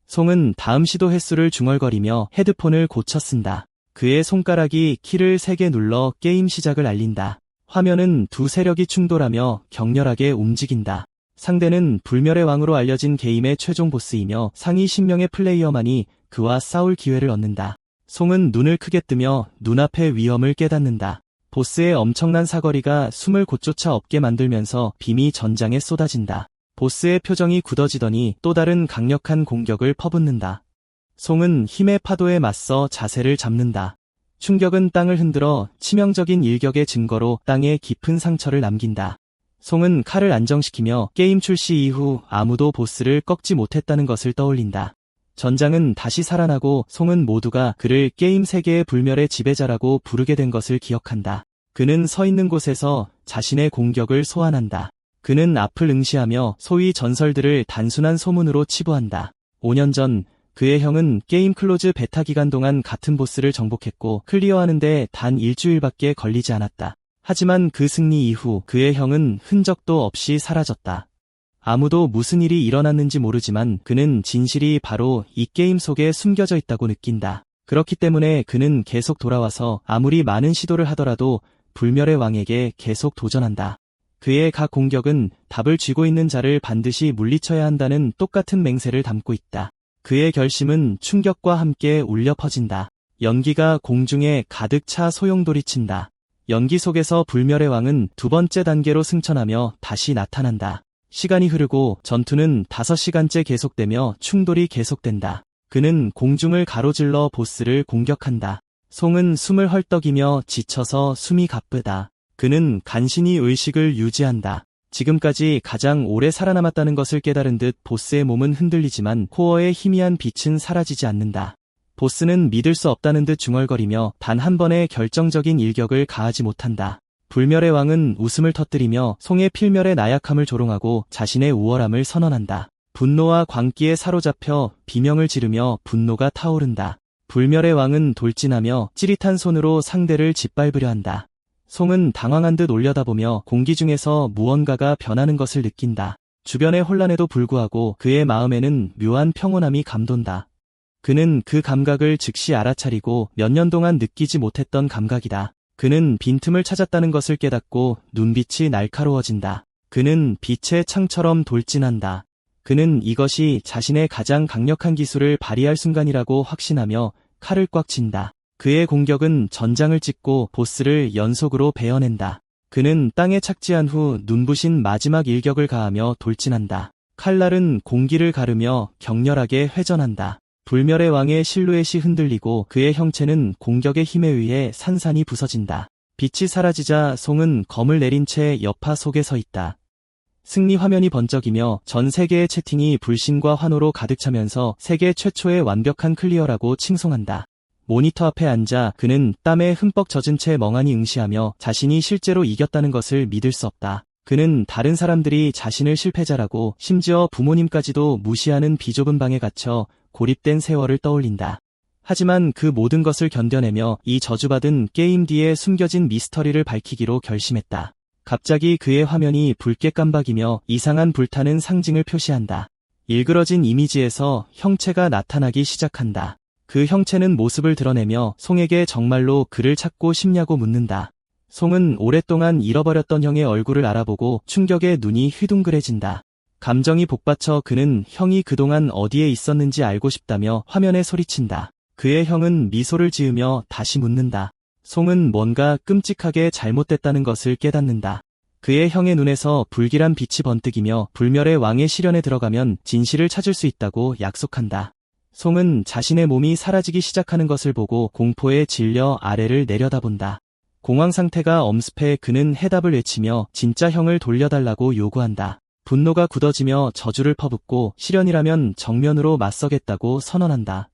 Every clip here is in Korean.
송은 다음 시도 횟수를 중얼거리며 헤드폰을 고쳐 쓴다. 그의 손가락이 키를 3개 눌러 게임 시작을 알린다. 화면은 두 세력이 충돌하며 격렬하게 움직인다. 상대는 불멸의 왕으로 알려진 게임의 최종 보스이며 상위 10명의 플레이어만이 그와 싸울 기회를 얻는다. 송은 눈을 크게 뜨며 눈앞의 위험을 깨닫는다. 보스의 엄청난 사거리가 숨을 곧조차 없게 만들면서 빔이 전장에 쏟아진다. 보스의 표정이 굳어지더니 또 다른 강력한 공격을 퍼붓는다. 송은 힘의 파도에 맞서 자세를 잡는다. 충격은 땅을 흔들어 치명적인 일격의 증거로 땅에 깊은 상처를 남긴다. 송은 칼을 안정시키며 게임 출시 이후 아무도 보스를 꺾지 못했다는 것을 떠올린다. 전장은 다시 살아나고 송은 모두가 그를 게임 세계의 불멸의 지배자라고 부르게 된 것을 기억한다. 그는 서 있는 곳에서 자신의 공격을 소환한다. 그는 앞을 응시하며 소위 전설들을 단순한 소문으로 치부한다. 5년 전 그의 형은 게임 클로즈 베타 기간 동안 같은 보스를 정복했고 클리어하는데 단 일주일밖에 걸리지 않았다. 하지만 그 승리 이후 그의 형은 흔적도 없이 사라졌다. 아무도 무슨 일이 일어났는지 모르지만 그는 진실이 바로 이 게임 속에 숨겨져 있다고 느낀다. 그렇기 때문에 그는 계속 돌아와서 아무리 많은 시도를 하더라도 불멸의 왕에게 계속 도전한다. 그의 각 공격은 답을 쥐고 있는 자를 반드시 물리쳐야 한다는 똑같은 맹세를 담고 있다. 그의 결심은 충격과 함께 울려 퍼진다. 연기가 공중에 가득 차 소용돌이친다. 연기 속에서 불멸의 왕은 두 번째 단계로 승천하며 다시 나타난다. 시간이 흐르고 전투는 5시간째 계속되며 충돌이 계속된다. 그는 공중을 가로질러 보스를 공격한다. 송은 숨을 헐떡이며 지쳐서 숨이 가쁘다. 그는 간신히 의식을 유지한다. 지금까지 가장 오래 살아남았다는 것을 깨달은 듯 보스의 몸은 흔들리지만 코어의 희미한 빛은 사라지지 않는다. 보스는 믿을 수 없다는 듯 중얼거리며 단 한 번의 결정적인 일격을 가하지 못한다. 불멸의 왕은 웃음을 터뜨리며 송의 필멸의 나약함을 조롱하고 자신의 우월함을 선언한다. 분노와 광기에 사로잡혀 비명을 지르며 분노가 타오른다. 불멸의 왕은 돌진하며 찌릿한 손으로 상대를 짓밟으려 한다. 송은 당황한 듯 올려다보며 공기 중에서 무언가가 변하는 것을 느낀다. 주변의 혼란에도 불구하고 그의 마음에는 묘한 평온함이 감돈다. 그는 그 감각을 즉시 알아차리고 몇 년 동안 느끼지 못했던 감각이다. 그는 빈틈을 찾았다는 것을 깨닫고 눈빛이 날카로워진다. 그는 빛의 창처럼 돌진한다. 그는 이것이 자신의 가장 강력한 기술을 발휘할 순간이라고 확신하며 칼을 꽉 쥔다. 그의 공격은 전장을 찍고 보스를 연속으로 베어낸다. 그는 땅에 착지한 후 눈부신 마지막 일격을 가하며 돌진한다. 칼날은 공기를 가르며 격렬하게 회전한다. 불멸의 왕의 실루엣이 흔들리고 그의 형체는 공격의 힘에 의해 산산이 부서진다. 빛이 사라지자 송은 검을 내린 채 여파 속에 서 있다. 승리 화면이 번쩍이며 전 세계의 채팅이 불신과 환호로 가득 차면서 세계 최초의 완벽한 클리어라고 칭송한다. 모니터 앞에 앉아 그는 땀에 흠뻑 젖은 채 멍하니 응시하며 자신이 실제로 이겼다는 것을 믿을 수 없다. 그는 다른 사람들이 자신을 실패자라고 심지어 부모님까지도 무시하는 비좁은 방에 갇혀 고립된 세월을 떠올린다. 하지만 그 모든 것을 견뎌내며 이 저주받은 게임 뒤에 숨겨진 미스터리를 밝히기로 결심했다. 갑자기 그의 화면이 붉게 깜박이며 이상한 불타는 상징을 표시한다. 일그러진 이미지에서 형체가 나타나기 시작한다. 그 형체는 모습을 드러내며 송에게 정말로 그를 찾고 싶냐고 묻는다. 송은 오랫동안 잃어버렸던 형의 얼굴을 알아보고 충격에 눈이 휘둥그레진다. 감정이 복받쳐 그는 형이 그동안 어디에 있었는지 알고 싶다며 화면에 소리친다. 그의 형은 미소를 지으며 다시 묻는다. 송은 뭔가 끔찍하게 잘못됐다는 것을 깨닫는다. 그의 형의 눈에서 불길한 빛이 번뜩이며 불멸의 왕의 시련에 들어가면 진실을 찾을 수 있다고 약속한다. 송은 자신의 몸이 사라지기 시작하는 것을 보고 공포에 질려 아래를 내려다본다. 공황 상태가 엄습해 그는 해답을 외치며 진짜 형을 돌려달라고 요구한다. 분노가 굳어지며 저주를 퍼붓고 시련이라면 정면으로 맞서겠다고 선언한다.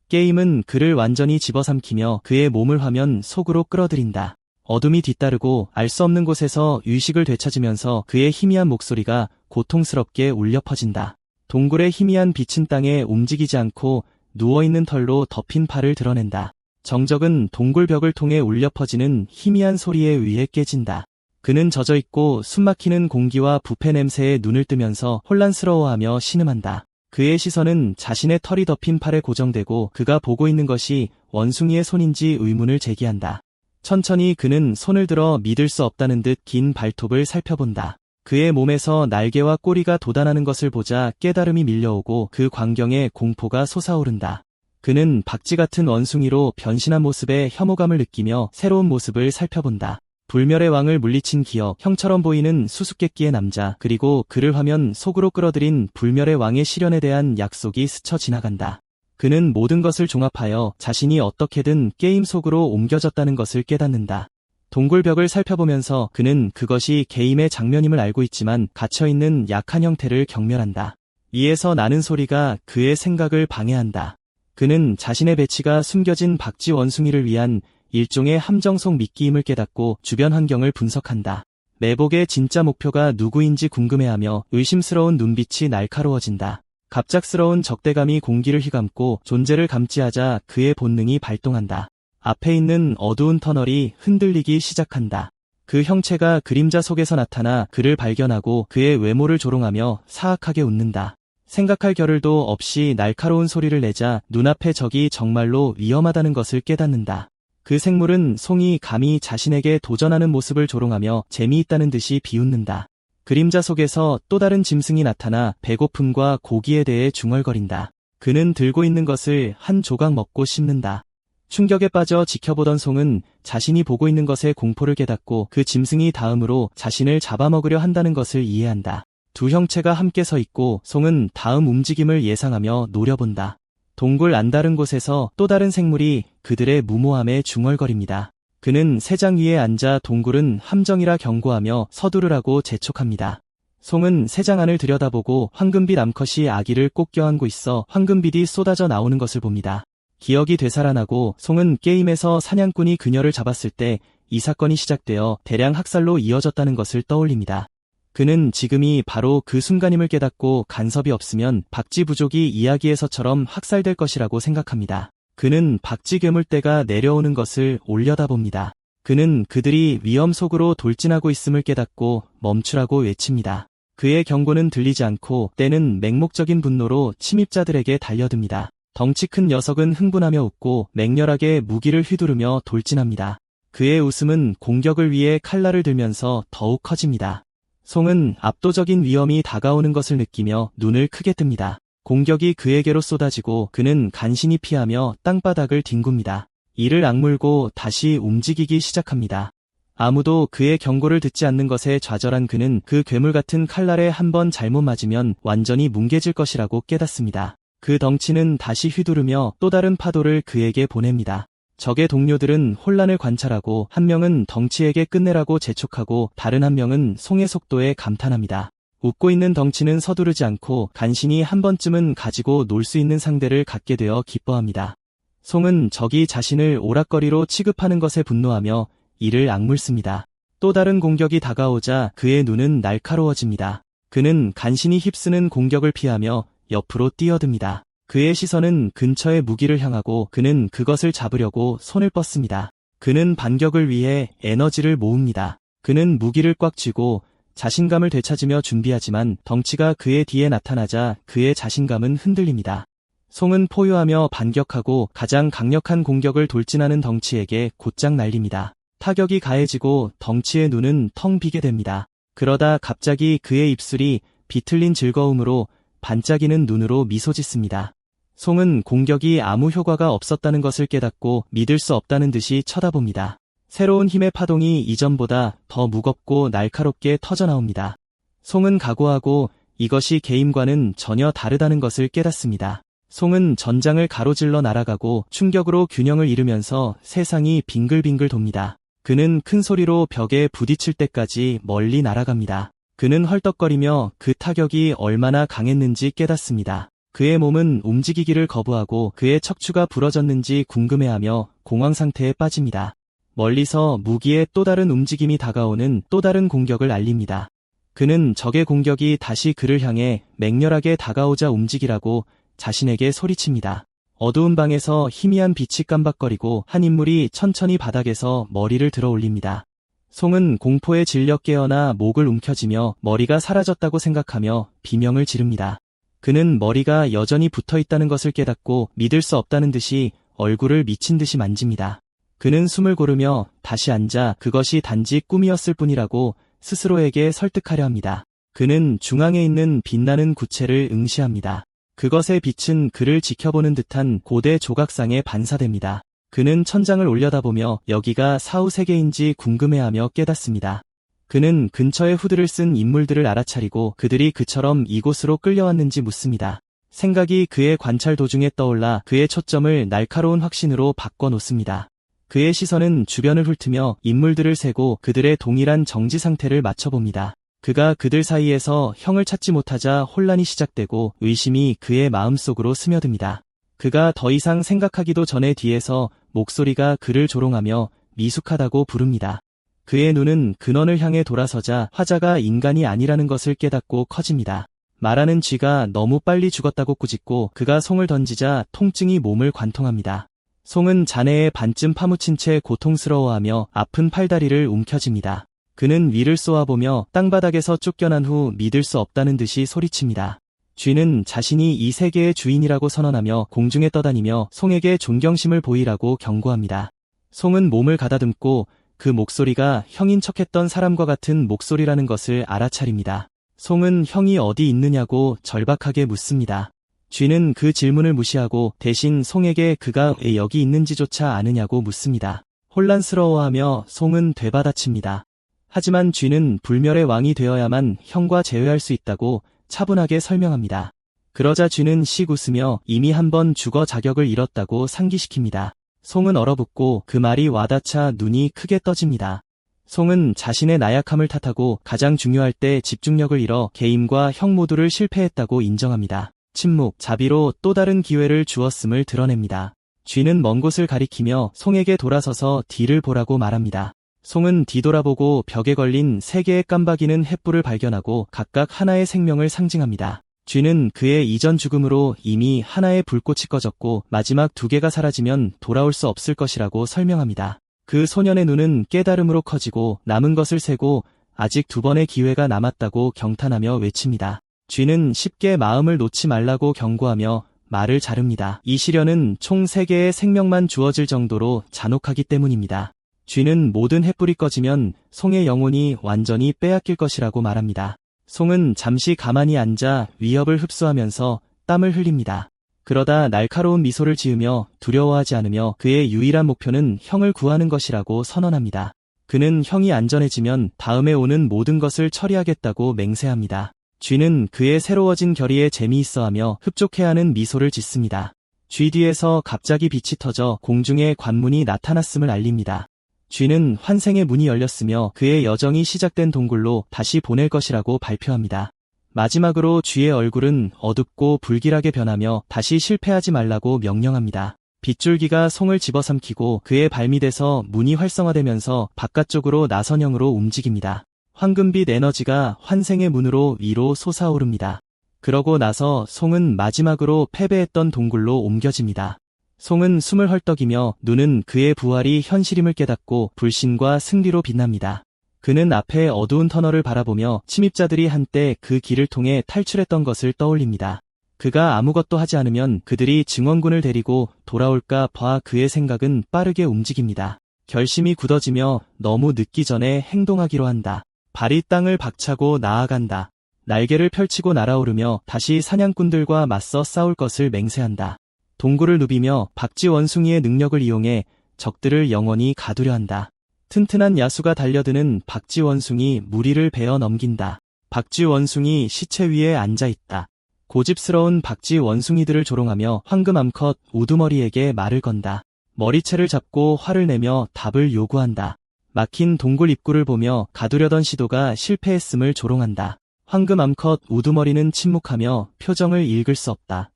게임은 그를 완전히 집어삼키며 그의 몸을 화면 속으로 끌어들인다. 어둠이 뒤따르고 알 수 없는 곳에서 의식을 되찾으면서 그의 희미한 목소리가 고통스럽게 울려 퍼진다. 동굴의 희미한 빛은 땅에 움직이지 않고 누워있는 털로 덮인 팔을 드러낸다. 정적은 동굴 벽을 통해 울려 퍼지는 희미한 소리에 의해 깨진다. 그는 젖어있고 숨막히는 공기와 부패 냄새에 눈을 뜨면서 혼란스러워하며 신음한다. 그의 시선은 자신의 털이 덮인 팔에 고정되고 그가 보고 있는 것이 원숭이의 손인지 의문을 제기한다. 천천히 그는 손을 들어 믿을 수 없다는 듯 긴 발톱을 살펴본다. 그의 몸에서 날개와 꼬리가 돋아나는 것을 보자 깨달음이 밀려오고 그 광경에 공포가 솟아오른다. 그는 박쥐 같은 원숭이로 변신한 모습에 혐오감을 느끼며 새로운 모습을 살펴본다. 불멸의 왕을 물리친 기억, 형처럼 보이는 수수께끼의 남자, 그리고 그를 화면 속으로 끌어들인 불멸의 왕의 시련에 대한 약속이 스쳐 지나간다. 그는 모든 것을 종합하여 자신이 어떻게든 게임 속으로 옮겨졌다는 것을 깨닫는다. 동굴벽을 살펴보면서 그는 그것이 게임의 장면임을 알고 있지만 갇혀있는 약한 형태를 경멸한다. 이에서 나는 소리가 그의 생각을 방해한다. 그는 자신의 배치가 숨겨진 박쥐 원숭이를 위한 일종의 함정 속 미끼임을 깨닫고 주변 환경을 분석한다. 매복의 진짜 목표가 누구인지 궁금해하며 의심스러운 눈빛이 날카로워진다. 갑작스러운 적대감이 공기를 휘감고 존재를 감지하자 그의 본능이 발동한다. 앞에 있는 어두운 터널이 흔들리기 시작한다. 그 형체가 그림자 속에서 나타나 그를 발견하고 그의 외모를 조롱하며 사악하게 웃는다. 생각할 겨를도 없이 날카로운 소리를 내자 눈앞의 적이 정말로 위험하다는 것을 깨닫는다. 그 생물은 송이 감히 자신에게 도전하는 모습을 조롱하며 재미있다는 듯이 비웃는다. 그림자 속에서 또 다른 짐승이 나타나 배고픔과 고기에 대해 중얼거린다. 그는 들고 있는 것을 한 조각 먹고 씹는다. 충격에 빠져 지켜보던 송은 자신이 보고 있는 것에 공포를 깨닫고 그 짐승이 다음으로 자신을 잡아먹으려 한다는 것을 이해한다. 두 형체가 함께 서 있고 송은 다음 움직임을 예상하며 노려본다. 동굴 안다른 곳에서 또 다른 생물이 그들의 무모함에 중얼거립니다. 그는 새장 위에 앉아 동굴은 함정이라 경고하며 서두르라고 재촉합니다. 송은 새장 안을 들여다보고 황금빛 암컷이 아기를 꼭 껴안고 있어 황금빛이 쏟아져 나오는 것을 봅니다. 기억이 되살아나고 송은 게임에서 사냥꾼이 그녀를 잡았을 때 이 사건이 시작되어 대량 학살로 이어졌다는 것을 떠올립니다. 그는 지금이 바로 그 순간임을 깨닫고 간섭이 없으면 박쥐 부족이 이야기에서처럼 학살될 것이라고 생각합니다. 그는 박쥐 괴물떼가 내려오는 것을 올려다봅니다. 그는 그들이 위험 속으로 돌진하고 있음을 깨닫고 멈추라고 외칩니다. 그의 경고는 들리지 않고 떼는 맹목적인 분노로 침입자들에게 달려듭니다. 덩치 큰 녀석은 흥분하며 웃고 맹렬하게 무기를 휘두르며 돌진합니다. 그의 웃음은 공격을 위해 칼날을 들면서 더욱 커집니다. 송은 압도적인 위험이 다가오는 것을 느끼며 눈을 크게 뜹니다. 공격이 그에게로 쏟아지고 그는 간신히 피하며 땅바닥을 뒹굽니다. 이를 악물고 다시 움직이기 시작합니다. 아무도 그의 경고를 듣지 않는 것에 좌절한 그는 그 괴물 같은 칼날에 한 번 잘못 맞으면 완전히 뭉개질 것이라고 깨닫습니다. 그 덩치는 다시 휘두르며 또 다른 파도를 그에게 보냅니다. 적의 동료들은 혼란을 관찰하고 한 명은 덩치에게 끝내라고 재촉하고 다른 한 명은 송의 속도에 감탄합니다. 웃고 있는 덩치는 서두르지 않고 간신히 한 번쯤은 가지고 놀 수 있는 상대를 갖게 되어 기뻐합니다. 송은 적이 자신을 오락거리로 취급하는 것에 분노하며 이를 악물습니다. 또 다른 공격이 다가오자 그의 눈은 날카로워집니다. 그는 간신히 휩쓰는 공격을 피하며 옆으로 뛰어듭니다. 그의 시선은 근처의 무기를 향하고 그는 그것을 잡으려고 손을 뻗습니다. 그는 반격을 위해 에너지를 모읍니다. 그는 무기를 꽉 쥐고 자신감을 되찾으며 준비하지만 덩치가 그의 뒤에 나타나자 그의 자신감은 흔들립니다. 송은 포효하며 반격하고 가장 강력한 공격을 돌진하는 덩치에게 곧장 날립니다. 타격이 가해지고 덩치의 눈은 텅 비게 됩니다. 그러다 갑자기 그의 입술이 비틀린 즐거움으로 반짝이는 눈으로 미소 짓습니다. 송은 공격이 아무 효과가 없었다는 것을 깨닫고 믿을 수 없다는 듯이 쳐다봅니다. 새로운 힘의 파동이 이전보다 더 무겁고 날카롭게 터져나옵니다. 송은 각오하고 이것이 게임과는 전혀 다르다는 것을 깨닫습니다. 송은 전장을 가로질러 날아가고 충격으로 균형을 잃으면서 세상이 빙글빙글 돕니다. 그는 큰 소리로 벽에 부딪힐 때까지 멀리 날아갑니다. 그는 헐떡거리며 그 타격이 얼마나 강했는지 깨닫습니다. 그의 몸은 움직이기를 거부하고 그의 척추가 부러졌는지 궁금해하며 공황 상태에 빠집니다. 멀리서 무기의 또 다른 움직임이 다가오는 또 다른 공격을 알립니다. 그는 적의 공격이 다시 그를 향해 맹렬하게 다가오자 움직이라고 자신에게 소리칩니다. 어두운 방에서 희미한 빛이 깜박거리고 한 인물이 천천히 바닥에서 머리를 들어 올립니다. 송은 공포에 질려 깨어나 목을 움켜쥐며 머리가 사라졌다고 생각하며 비명을 지릅니다. 그는 머리가 여전히 붙어 있다는 것을 깨닫고 믿을 수 없다는 듯이 얼굴을 미친 듯이 만집니다. 그는 숨을 고르며 다시 앉아 그것이 단지 꿈이었을 뿐이라고 스스로에게 설득하려 합니다. 그는 중앙에 있는 빛나는 구체를 응시합니다. 그것의 빛은 그를 지켜보는 듯한 고대 조각상에 반사됩니다. 그는 천장을 올려다보며 여기가 사후 세계인지 궁금해하며 깨닫습니다. 그는 근처에 후드를 쓴 인물들을 알아차리고 그들이 그처럼 이곳으로 끌려왔는지 묻습니다. 생각이 그의 관찰 도중에 떠올라 그의 초점을 날카로운 확신으로 바꿔놓습니다. 그의 시선은 주변을 훑으며 인물들을 세고 그들의 동일한 정지 상태를 맞춰봅니다. 그가 그들 사이에서 형을 찾지 못하자 혼란이 시작되고 의심이 그의 마음속으로 스며듭니다. 그가 더 이상 생각하기도 전에 뒤에서 목소리가 그를 조롱하며 미숙하다고 부릅니다. 그의 눈은 근원을 향해 돌아서자 화자가 인간이 아니라는 것을 깨닫고 커집니다. 말하는 쥐가 너무 빨리 죽었다고 꾸짖고 그가 송을 던지자 통증이 몸을 관통합니다. 송은 잔해에 반쯤 파묻힌 채 고통스러워하며 아픈 팔다리를 움켜쥡니다. 그는 위를 쏘아보며 땅바닥에서 쫓겨난 후 믿을 수 없다는 듯이 소리칩니다. 쥐는 자신이 이 세계의 주인이라고 선언하며 공중에 떠다니며 송에게 존경심을 보이라고 경고합니다. 송은 몸을 가다듬고 그 목소리가 형인 척했던 사람과 같은 목소리라는 것을 알아차립니다. 송은 형이 어디 있느냐고 절박하게 묻습니다. 쥐는 그 질문을 무시하고 대신 송에게 그가 왜 여기 있는지조차 아느냐고 묻습니다. 혼란스러워하며 송은 되받아칩니다. 하지만 쥐는 불멸의 왕이 되어야만 형과 재회할 수 있다고 차분하게 설명합니다. 그러자 쥐는 씩 웃으며 이미 한 번 죽어 자격을 잃었다고 상기시킵니다. 송은 얼어붙고 그 말이 와닿자 눈이 크게 떠집니다. 송은 자신의 나약함을 탓하고 가장 중요할 때 집중력을 잃어 게임과 형 모두를 실패했다고 인정합니다. 침묵, 자비로 또 다른 기회를 주었음을 드러냅니다. 쥐는 먼 곳을 가리키며 송에게 돌아서서 뒤를 보라고 말합니다. 송은 뒤돌아보고 벽에 걸린 세 개의 깜박이는 횃불을 발견하고 각각 하나의 생명을 상징합니다. 쥐는 그의 이전 죽음으로 이미 하나의 불꽃이 꺼졌고 마지막 두 개가 사라지면 돌아올 수 없을 것이라고 설명합니다. 그 소년의 눈은 깨달음으로 커지고 남은 것을 세고 아직 두 번의 기회가 남았다고 경탄하며 외칩니다. 쥐는 쉽게 마음을 놓지 말라고 경고하며 말을 자릅니다. 이 시련은 총 3개의 생명만 주어질 정도로 잔혹하기 때문입니다. 쥐는 모든 횃불이 꺼지면 송의 영혼이 완전히 빼앗길 것이라고 말합니다. 송은 잠시 가만히 앉아 위협을 흡수하면서 땀을 흘립니다. 그러다 날카로운 미소를 지으며 두려워하지 않으며 그의 유일한 목표는 형을 구하는 것이라고 선언합니다. 그는 형이 안전해지면 다음에 오는 모든 것을 처리하겠다고 맹세합니다. 쥐는 그의 새로워진 결의에 재미있어하며 흡족해하는 미소를 짓습니다. 쥐 뒤에서 갑자기 빛이 터져 공중에 관문이 나타났음을 알립니다. 쥐는 환생의 문이 열렸으며 그의 여정이 시작된 동굴로 다시 보낼 것이라고 발표합니다. 마지막으로 쥐의 얼굴은 어둡고 불길하게 변하며 다시 실패하지 말라고 명령합니다. 빗줄기가 송을 집어삼키고 그의 발밑에서 문이 활성화되면서 바깥쪽으로 나선형으로 움직입니다. 황금빛 에너지가 환생의 문으로 위로 솟아오릅니다. 그러고 나서 송은 마지막으로 패배했던 동굴로 옮겨집니다. 송은 숨을 헐떡이며 눈은 그의 부활이 현실임을 깨닫고 불신과 승리로 빛납니다. 그는 앞에 어두운 터널을 바라보며 침입자들이 한때 그 길을 통해 탈출했던 것을 떠올립니다. 그가 아무것도 하지 않으면 그들이 증원군을 데리고 돌아올까 봐 그의 생각은 빠르게 움직입니다. 결심이 굳어지며 너무 늦기 전에 행동하기로 한다. 발이 땅을 박차고 나아간다. 날개를 펼치고 날아오르며 다시 사냥꾼들과 맞서 싸울 것을 맹세한다. 동굴을 누비며 박쥐 원숭이의 능력을 이용해 적들을 영원히 가두려 한다. 튼튼한 야수가 달려드는 박쥐 원숭이 무리를 베어 넘긴다. 박쥐 원숭이 시체 위에 앉아있다. 고집스러운 박쥐 원숭이들을 조롱하며 황금 암컷 우두머리에게 말을 건다. 머리채를 잡고 화를 내며 답을 요구한다. 막힌 동굴 입구를 보며 가두려던 시도가 실패했음을 조롱한다. 황금 암컷 우두머리는 침묵하며 표정을 읽을 수 없다.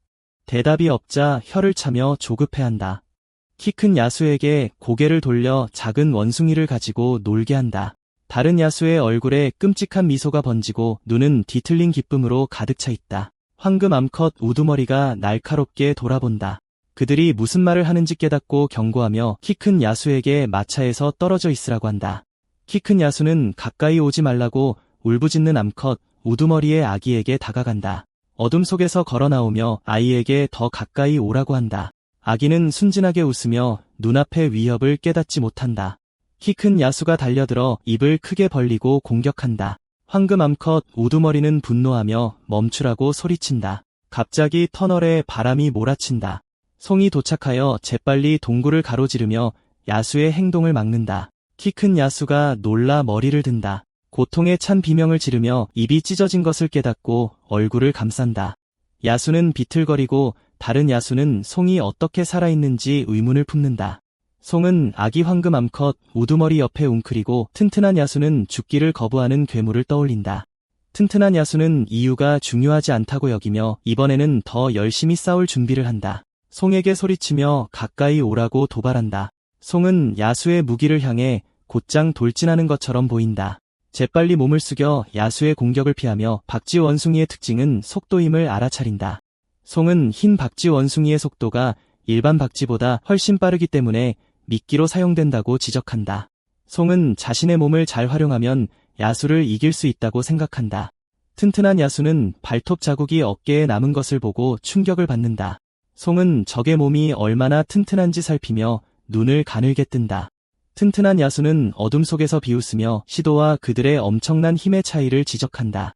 대답이 없자 혀를 차며 조급해한다. 키 큰 야수에게 고개를 돌려 작은 원숭이를 가지고 놀게 한다. 다른 야수의 얼굴에 끔찍한 미소가 번지고 눈은 뒤틀린 기쁨으로 가득 차 있다. 황금 암컷 우두머리가 날카롭게 돌아본다. 그들이 무슨 말을 하는지 깨닫고 경고하며 키 큰 야수에게 마차에서 떨어져 있으라고 한다. 키 큰 야수는 가까이 오지 말라고 울부짖는 암컷 우두머리의 아기에게 다가간다. 어둠 속에서 걸어 나오며 아이에게 더 가까이 오라고 한다. 아기는 순진하게 웃으며 눈앞의 위협을 깨닫지 못한다. 키 큰 야수가 달려들어 입을 크게 벌리고 공격한다. 황금 암컷 우두머리는 분노하며 멈추라고 소리친다. 갑자기 터널에 바람이 몰아친다. 송이 도착하여 재빨리 동굴을 가로지르며 야수의 행동을 막는다. 키 큰 야수가 놀라 머리를 든다. 고통에 찬 비명을 지르며 입이 찢어진 것을 깨닫고 얼굴을 감싼다. 야수는 비틀거리고 다른 야수는 송이 어떻게 살아있는지 의문을 품는다. 송은 아기 황금 암컷 우두머리 옆에 웅크리고 튼튼한 야수는 죽기를 거부하는 괴물을 떠올린다. 튼튼한 야수는 이유가 중요하지 않다고 여기며 이번에는 더 열심히 싸울 준비를 한다. 송에게 소리치며 가까이 오라고 도발한다. 송은 야수의 무기를 향해 곧장 돌진하는 것처럼 보인다. 재빨리 몸을 숙여 야수의 공격을 피하며 박쥐 원숭이의 특징은 속도임을 알아차린다. 송은 흰 박쥐 원숭이의 속도가 일반 박쥐보다 훨씬 빠르기 때문에 미끼로 사용된다고 지적한다. 송은 자신의 몸을 잘 활용하면 야수를 이길 수 있다고 생각한다. 튼튼한 야수는 발톱 자국이 어깨에 남은 것을 보고 충격을 받는다. 송은 적의 몸이 얼마나 튼튼한지 살피며 눈을 가늘게 뜬다. 튼튼한 야수는 어둠 속에서 비웃으며 시도와 그들의 엄청난 힘의 차이를 지적한다.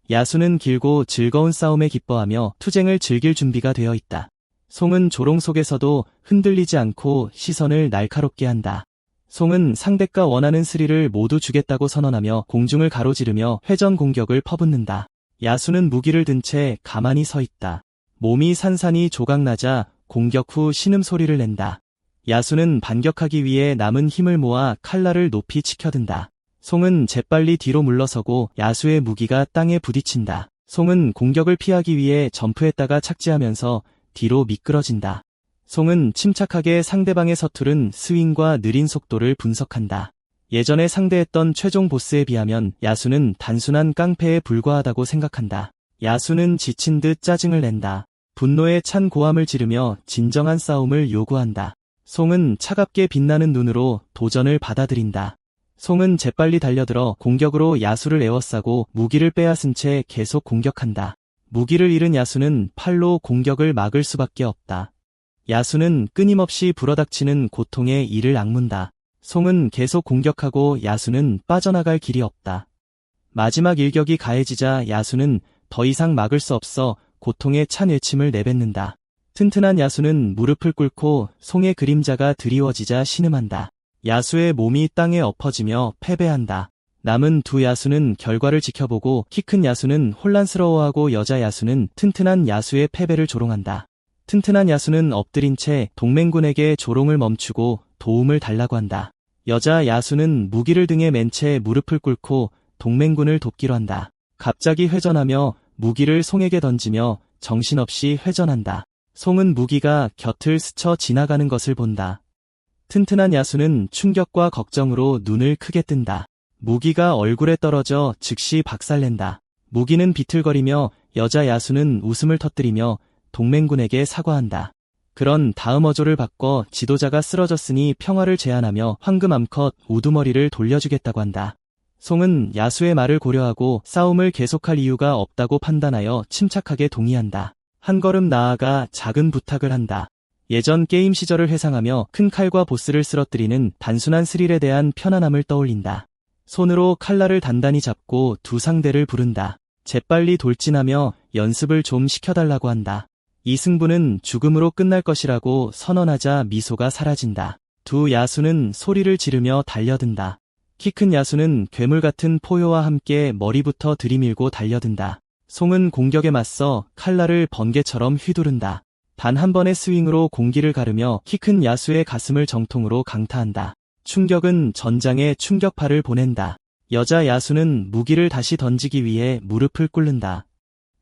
야수는 길고 즐거운 싸움에 기뻐하며 투쟁을 즐길 준비가 되어 있다. 송은 조롱 속에서도 흔들리지 않고 시선을 날카롭게 한다. 송은 상대가 원하는 스릴을 모두 주겠다고 선언하며 공중을 가로지르며 회전 공격을 퍼붓는다. 야수는 무기를 든 채 가만히 서 있다. 몸이 산산이 조각나자 공격 후 신음소리를 낸다. 야수는 반격하기 위해 남은 힘을 모아 칼날을 높이 치켜든다. 송은 재빨리 뒤로 물러서고 야수의 무기가 땅에 부딪힌다. 송은 공격을 피하기 위해 점프했다가 착지하면서 뒤로 미끄러진다. 송은 침착하게 상대방의 서투른 스윙과 느린 속도를 분석한다. 예전에 상대했던 최종 보스에 비하면 야수는 단순한 깡패에 불과하다고 생각한다. 야수는 지친 듯 짜증을 낸다. 분노에 찬 고함을 지르며 진정한 싸움을 요구한다. 송은 차갑게 빛나는 눈으로 도전을 받아들인다. 송은 재빨리 달려들어 공격으로 야수를 에워싸고 무기를 빼앗은 채 계속 공격한다. 무기를 잃은 야수는 팔로 공격을 막을 수밖에 없다. 야수는 끊임없이 불어닥치는 고통에 이를 악문다. 송은 계속 공격하고 야수는 빠져나갈 길이 없다. 마지막 일격이 가해지자 야수는 더 이상 막을 수 없어 고통에 찬 외침을 내뱉는다. 튼튼한 야수는 무릎을 꿇고 송의 그림자가 드리워지자 신음한다. 야수의 몸이 땅에 엎어지며 패배한다. 남은 두 야수는 결과를 지켜보고 키 큰 야수는 혼란스러워하고 여자 야수는 튼튼한 야수의 패배를 조롱한다. 튼튼한 야수는 엎드린 채 동맹군에게 조롱을 멈추고 도움을 달라고 한다. 여자 야수는 무기를 등에 맨 채 무릎을 꿇고 동맹군을 돕기로 한다. 갑자기 회전하며 무기를 송에게 던지며 정신없이 회전한다. 송은 무기가 곁을 스쳐 지나가는 것을 본다. 튼튼한 야수는 충격과 걱정으로 눈을 크게 뜬다. 무기가 얼굴에 떨어져 즉시 박살낸다. 무기는 비틀거리며 여자 야수는 웃음을 터뜨리며 동맹군에게 사과한다. 그런 다음 어조를 바꿔 지도자가 쓰러졌으니 평화를 제안하며 황금 암컷 우두머리를 돌려주겠다고 한다. 송은 야수의 말을 고려하고 싸움을 계속할 이유가 없다고 판단하여 침착하게 동의한다. 한 걸음 나아가 작은 부탁을 한다. 예전 게임 시절을 회상하며 큰 칼과 보스를 쓰러뜨리는 단순한 스릴에 대한 편안함을 떠올린다. 손으로 칼날을 단단히 잡고 두 상대를 부른다. 재빨리 돌진하며 연습을 좀 시켜달라고 한다. 이 승부는 죽음으로 끝날 것이라고 선언하자 미소가 사라진다. 두 야수는 소리를 지르며 달려든다. 키 큰 야수는 괴물 같은 포효와 함께 머리부터 들이밀고 달려든다. 송은 공격에 맞서 칼날을 번개처럼 휘두른다. 단 한 번의 스윙으로 공기를 가르며 키 큰 야수의 가슴을 정통으로 강타한다. 충격은 전장에 충격파를 보낸다. 여자 야수는 무기를 다시 던지기 위해 무릎을 꿇는다.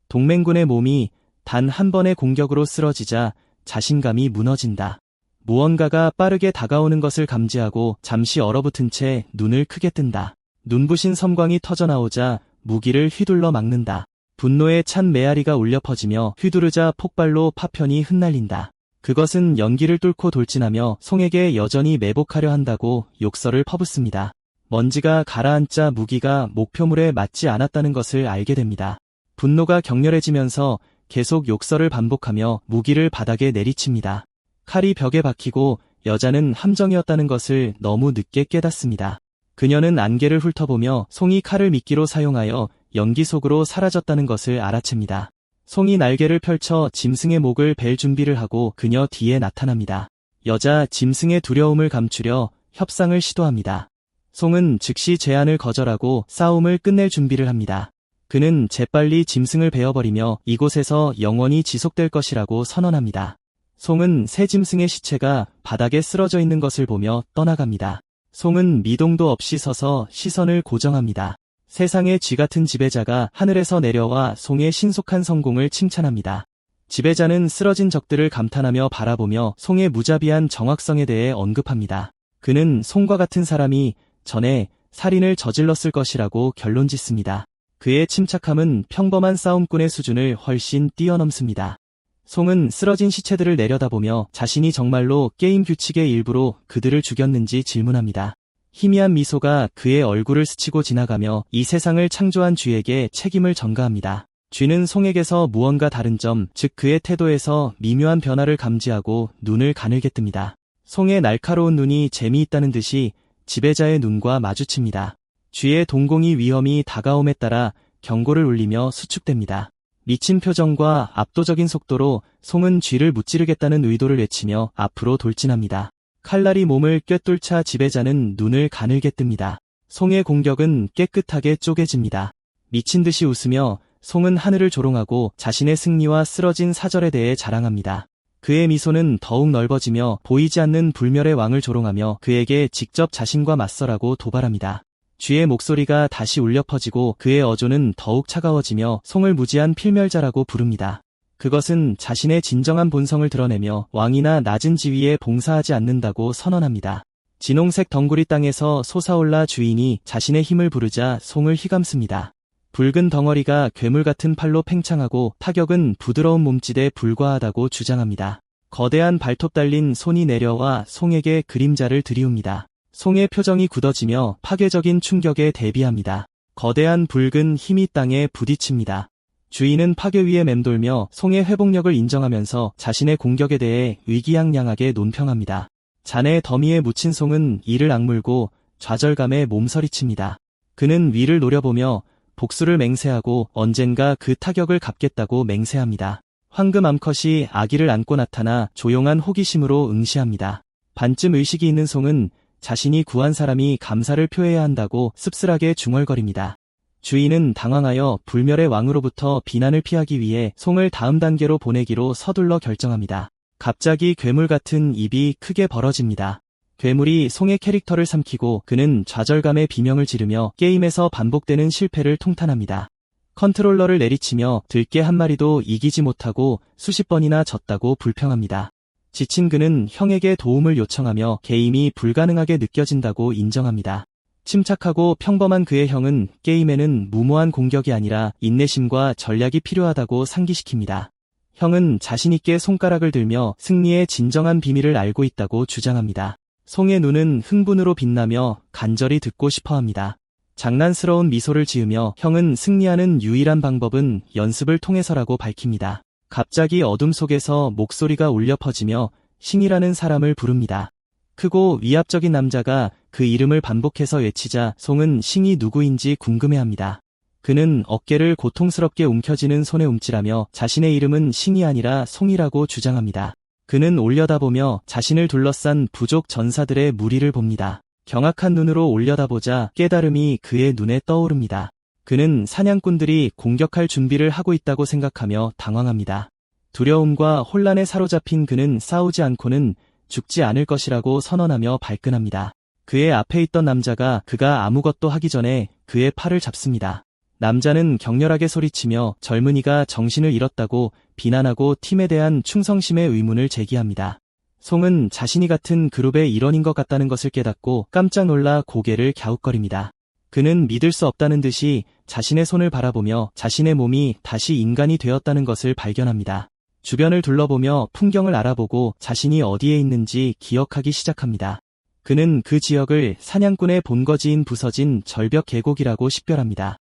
동맹군의 몸이 단 한 번의 공격으로 쓰러지자 자신감이 무너진다. 무언가가 빠르게 다가오는 것을 감지하고 잠시 얼어붙은 채 눈을 크게 뜬다. 눈부신 섬광이 터져나오자 무기를 휘둘러 막는다. 분노에 찬 메아리가 울려 퍼지며 휘두르자 폭발로 파편이 흩날린다. 그것은 연기를 뚫고 돌진하며 송에게 여전히 매복하려 한다고 욕설을 퍼붓습니다. 먼지가 가라앉자 무기가 목표물에 맞지 않았다는 것을 알게 됩니다. 분노가 격렬해지면서 계속 욕설을 반복하며 무기를 바닥에 내리칩니다. 칼이 벽에 박히고 여자는 함정이었다는 것을 너무 늦게 깨닫습니다. 그녀는 안개를 훑어보며 송이 칼을 미끼로 사용하여 연기 속으로 사라졌다는 것을 알아챕니다. 송이 날개를 펼쳐 짐승의 목을 벨 준비를 하고 그녀 뒤에 나타납니다. 여자 짐승의 두려움을 감추려 협상을 시도합니다. 송은 즉시 제안을 거절하고 싸움을 끝낼 준비를 합니다. 그는 재빨리 짐승을 베어버리며 이곳에서 영원히 지속될 것이라고 선언합니다. 송은 새 짐승의 시체가 바닥에 쓰러져 있는 것을 보며 떠나갑니다. 송은 미동도 없이 서서 시선을 고정합니다. 세상의 쥐같은 지배자가 하늘에서 내려와 송의 신속한 성공을 칭찬합니다. 지배자는 쓰러진 적들을 감탄하며 바라보며 송의 무자비한 정확성에 대해 언급합니다. 그는 송과 같은 사람이 전에 살인을 저질렀을 것이라고 결론짓습니다. 그의 침착함은 평범한 싸움꾼의 수준을 훨씬 뛰어넘습니다. 송은 쓰러진 시체들을 내려다보며 자신이 정말로 게임 규칙의 일부로 그들을 죽였는지 질문합니다. 희미한 미소가 그의 얼굴을 스치고 지나가며 이 세상을 창조한 쥐에게 책임을 전가합니다. 쥐는 송에게서 무언가 다른 점, 즉 그의 태도에서 미묘한 변화를 감지하고 눈을 가늘게 뜹니다. 송의 날카로운 눈이 재미있다는 듯이 지배자의 눈과 마주칩니다. 쥐의 동공이 위험이 다가옴에 따라 경고를 울리며 수축됩니다. 미친 표정과 압도적인 속도로 송은 쥐를 무찌르겠다는 의도를 외치며 앞으로 돌진합니다. 칼날이 몸을 꿰뚫자 지배자는 눈을 가늘게 뜹니다. 송의 공격은 깨끗하게 쪼개집니다. 미친 듯이 웃으며 송은 하늘을 조롱하고 자신의 승리와 쓰러진 사절에 대해 자랑합니다. 그의 미소는 더욱 넓어지며 보이지 않는 불멸의 왕을 조롱하며 그에게 직접 자신과 맞서라고 도발합니다. 쥐의 목소리가 다시 울려 퍼지고 그의 어조는 더욱 차가워지며 송을 무지한 필멸자라고 부릅니다. 그것은 자신의 진정한 본성을 드러내며 왕이나 낮은 지위에 봉사하지 않는다고 선언합니다. 진홍색 덩굴이 땅에서 솟아올라 주인이 자신의 힘을 부르자 송을 휘감습니다. 붉은 덩어리가 괴물 같은 팔로 팽창하고 타격은 부드러운 몸짓에 불과하다고 주장합니다. 거대한 발톱 달린 손이 내려와 송에게 그림자를 들이웁니다. 송의 표정이 굳어지며 파괴적인 충격에 대비합니다. 거대한 붉은 힘이 땅에 부딪힙니다. 주인은 파괴 위에 맴돌며 송의 회복력을 인정하면서 자신의 공격에 대해 의기양양하게 논평합니다. 잔의 더미에 묻힌 송은 이를 악물고 좌절감에 몸서리칩니다. 그는 위를 노려보며 복수를 맹세하고 언젠가 그 타격을 갚겠다고 맹세합니다. 황금 암컷이 아기를 안고 나타나 조용한 호기심으로 응시합니다. 반쯤 의식이 있는 송은 자신이 구한 사람이 감사를 표해야 한다고 씁쓸하게 중얼거립니다. 주인은 당황하여 불멸의 왕으로부터 비난을 피하기 위해 송을 다음 단계로 보내기로 서둘러 결정합니다. 갑자기 괴물 같은 입이 크게 벌어집니다. 괴물이 송의 캐릭터를 삼키고 그는 좌절감에 비명을 지르며 게임에서 반복되는 실패를 통탄합니다. 컨트롤러를 내리치며 들개 한 마리도 이기지 못하고 수십 번이나 졌다고 불평합니다. 지친 그는 형에게 도움을 요청하며 게임이 불가능하게 느껴진다고 인정합니다. 침착하고 평범한 그의 형은 게임에는 무모한 공격이 아니라 인내심과 전략이 필요하다고 상기시킵니다. 형은 자신있게 손가락을 들며 승리의 진정한 비밀을 알고 있다고 주장합니다. 송의 눈은 흥분으로 빛나며 간절히 듣고 싶어합니다. 장난스러운 미소를 지으며 형은 승리하는 유일한 방법은 연습을 통해서라고 밝힙니다. 갑자기 어둠 속에서 목소리가 울려 퍼지며 싱이라는 사람을 부릅니다. 크고 위압적인 남자가 그 이름을 반복해서 외치자 송은 싱이 누구인지 궁금해합니다. 그는 어깨를 고통스럽게 움켜쥐는 손에 움찔하며 자신의 이름은 싱이 아니라 송이라고 주장합니다. 그는 올려다보며 자신을 둘러싼 부족 전사들의 무리를 봅니다. 경악한 눈으로 올려다보자 깨달음이 그의 눈에 떠오릅니다. 그는 사냥꾼들이 공격할 준비를 하고 있다고 생각하며 당황합니다. 두려움과 혼란에 사로잡힌 그는 싸우지 않고는 죽지 않을 것이라고 선언하며 발끈합니다. 그의 앞에 있던 남자가 그가 아무것도 하기 전에 그의 팔을 잡습니다. 남자는 격렬하게 소리치며 젊은이가 정신을 잃었다고 비난하고 팀에 대한 충성심의 의문을 제기합니다. 송은 자신이 같은 그룹의 일원인 것 같다는 것을 깨닫고 깜짝 놀라 고개를 갸웃거립니다. 그는 믿을 수 없다는 듯이 자신의 손을 바라보며 자신의 몸이 다시 인간이 되었다는 것을 발견합니다. 주변을 둘러보며 풍경을 알아보고 자신이 어디에 있는지 기억하기 시작합니다. 그는 그 지역을 사냥꾼의 본거지인 부서진 절벽 계곡이라고 식별합니다.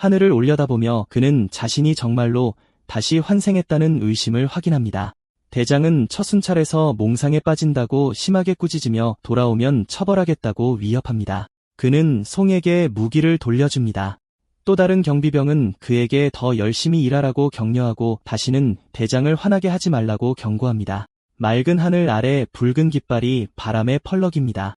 하늘을 올려다보며 그는 자신이 정말로 다시 환생했다는 의심을 확인합니다. 대장은 처순찰에서 몽상에 빠진다고 심하게 꾸짖으며 돌아오면 처벌하겠다고 위협합니다. 그는 송에게 무기를 돌려줍니다. 또 다른 경비병은 그에게 더 열심히 일하라고 격려하고 다시는 대장을 화나게 하지 말라고 경고합니다. 맑은 하늘 아래 붉은 깃발이 바람에 펄럭입니다.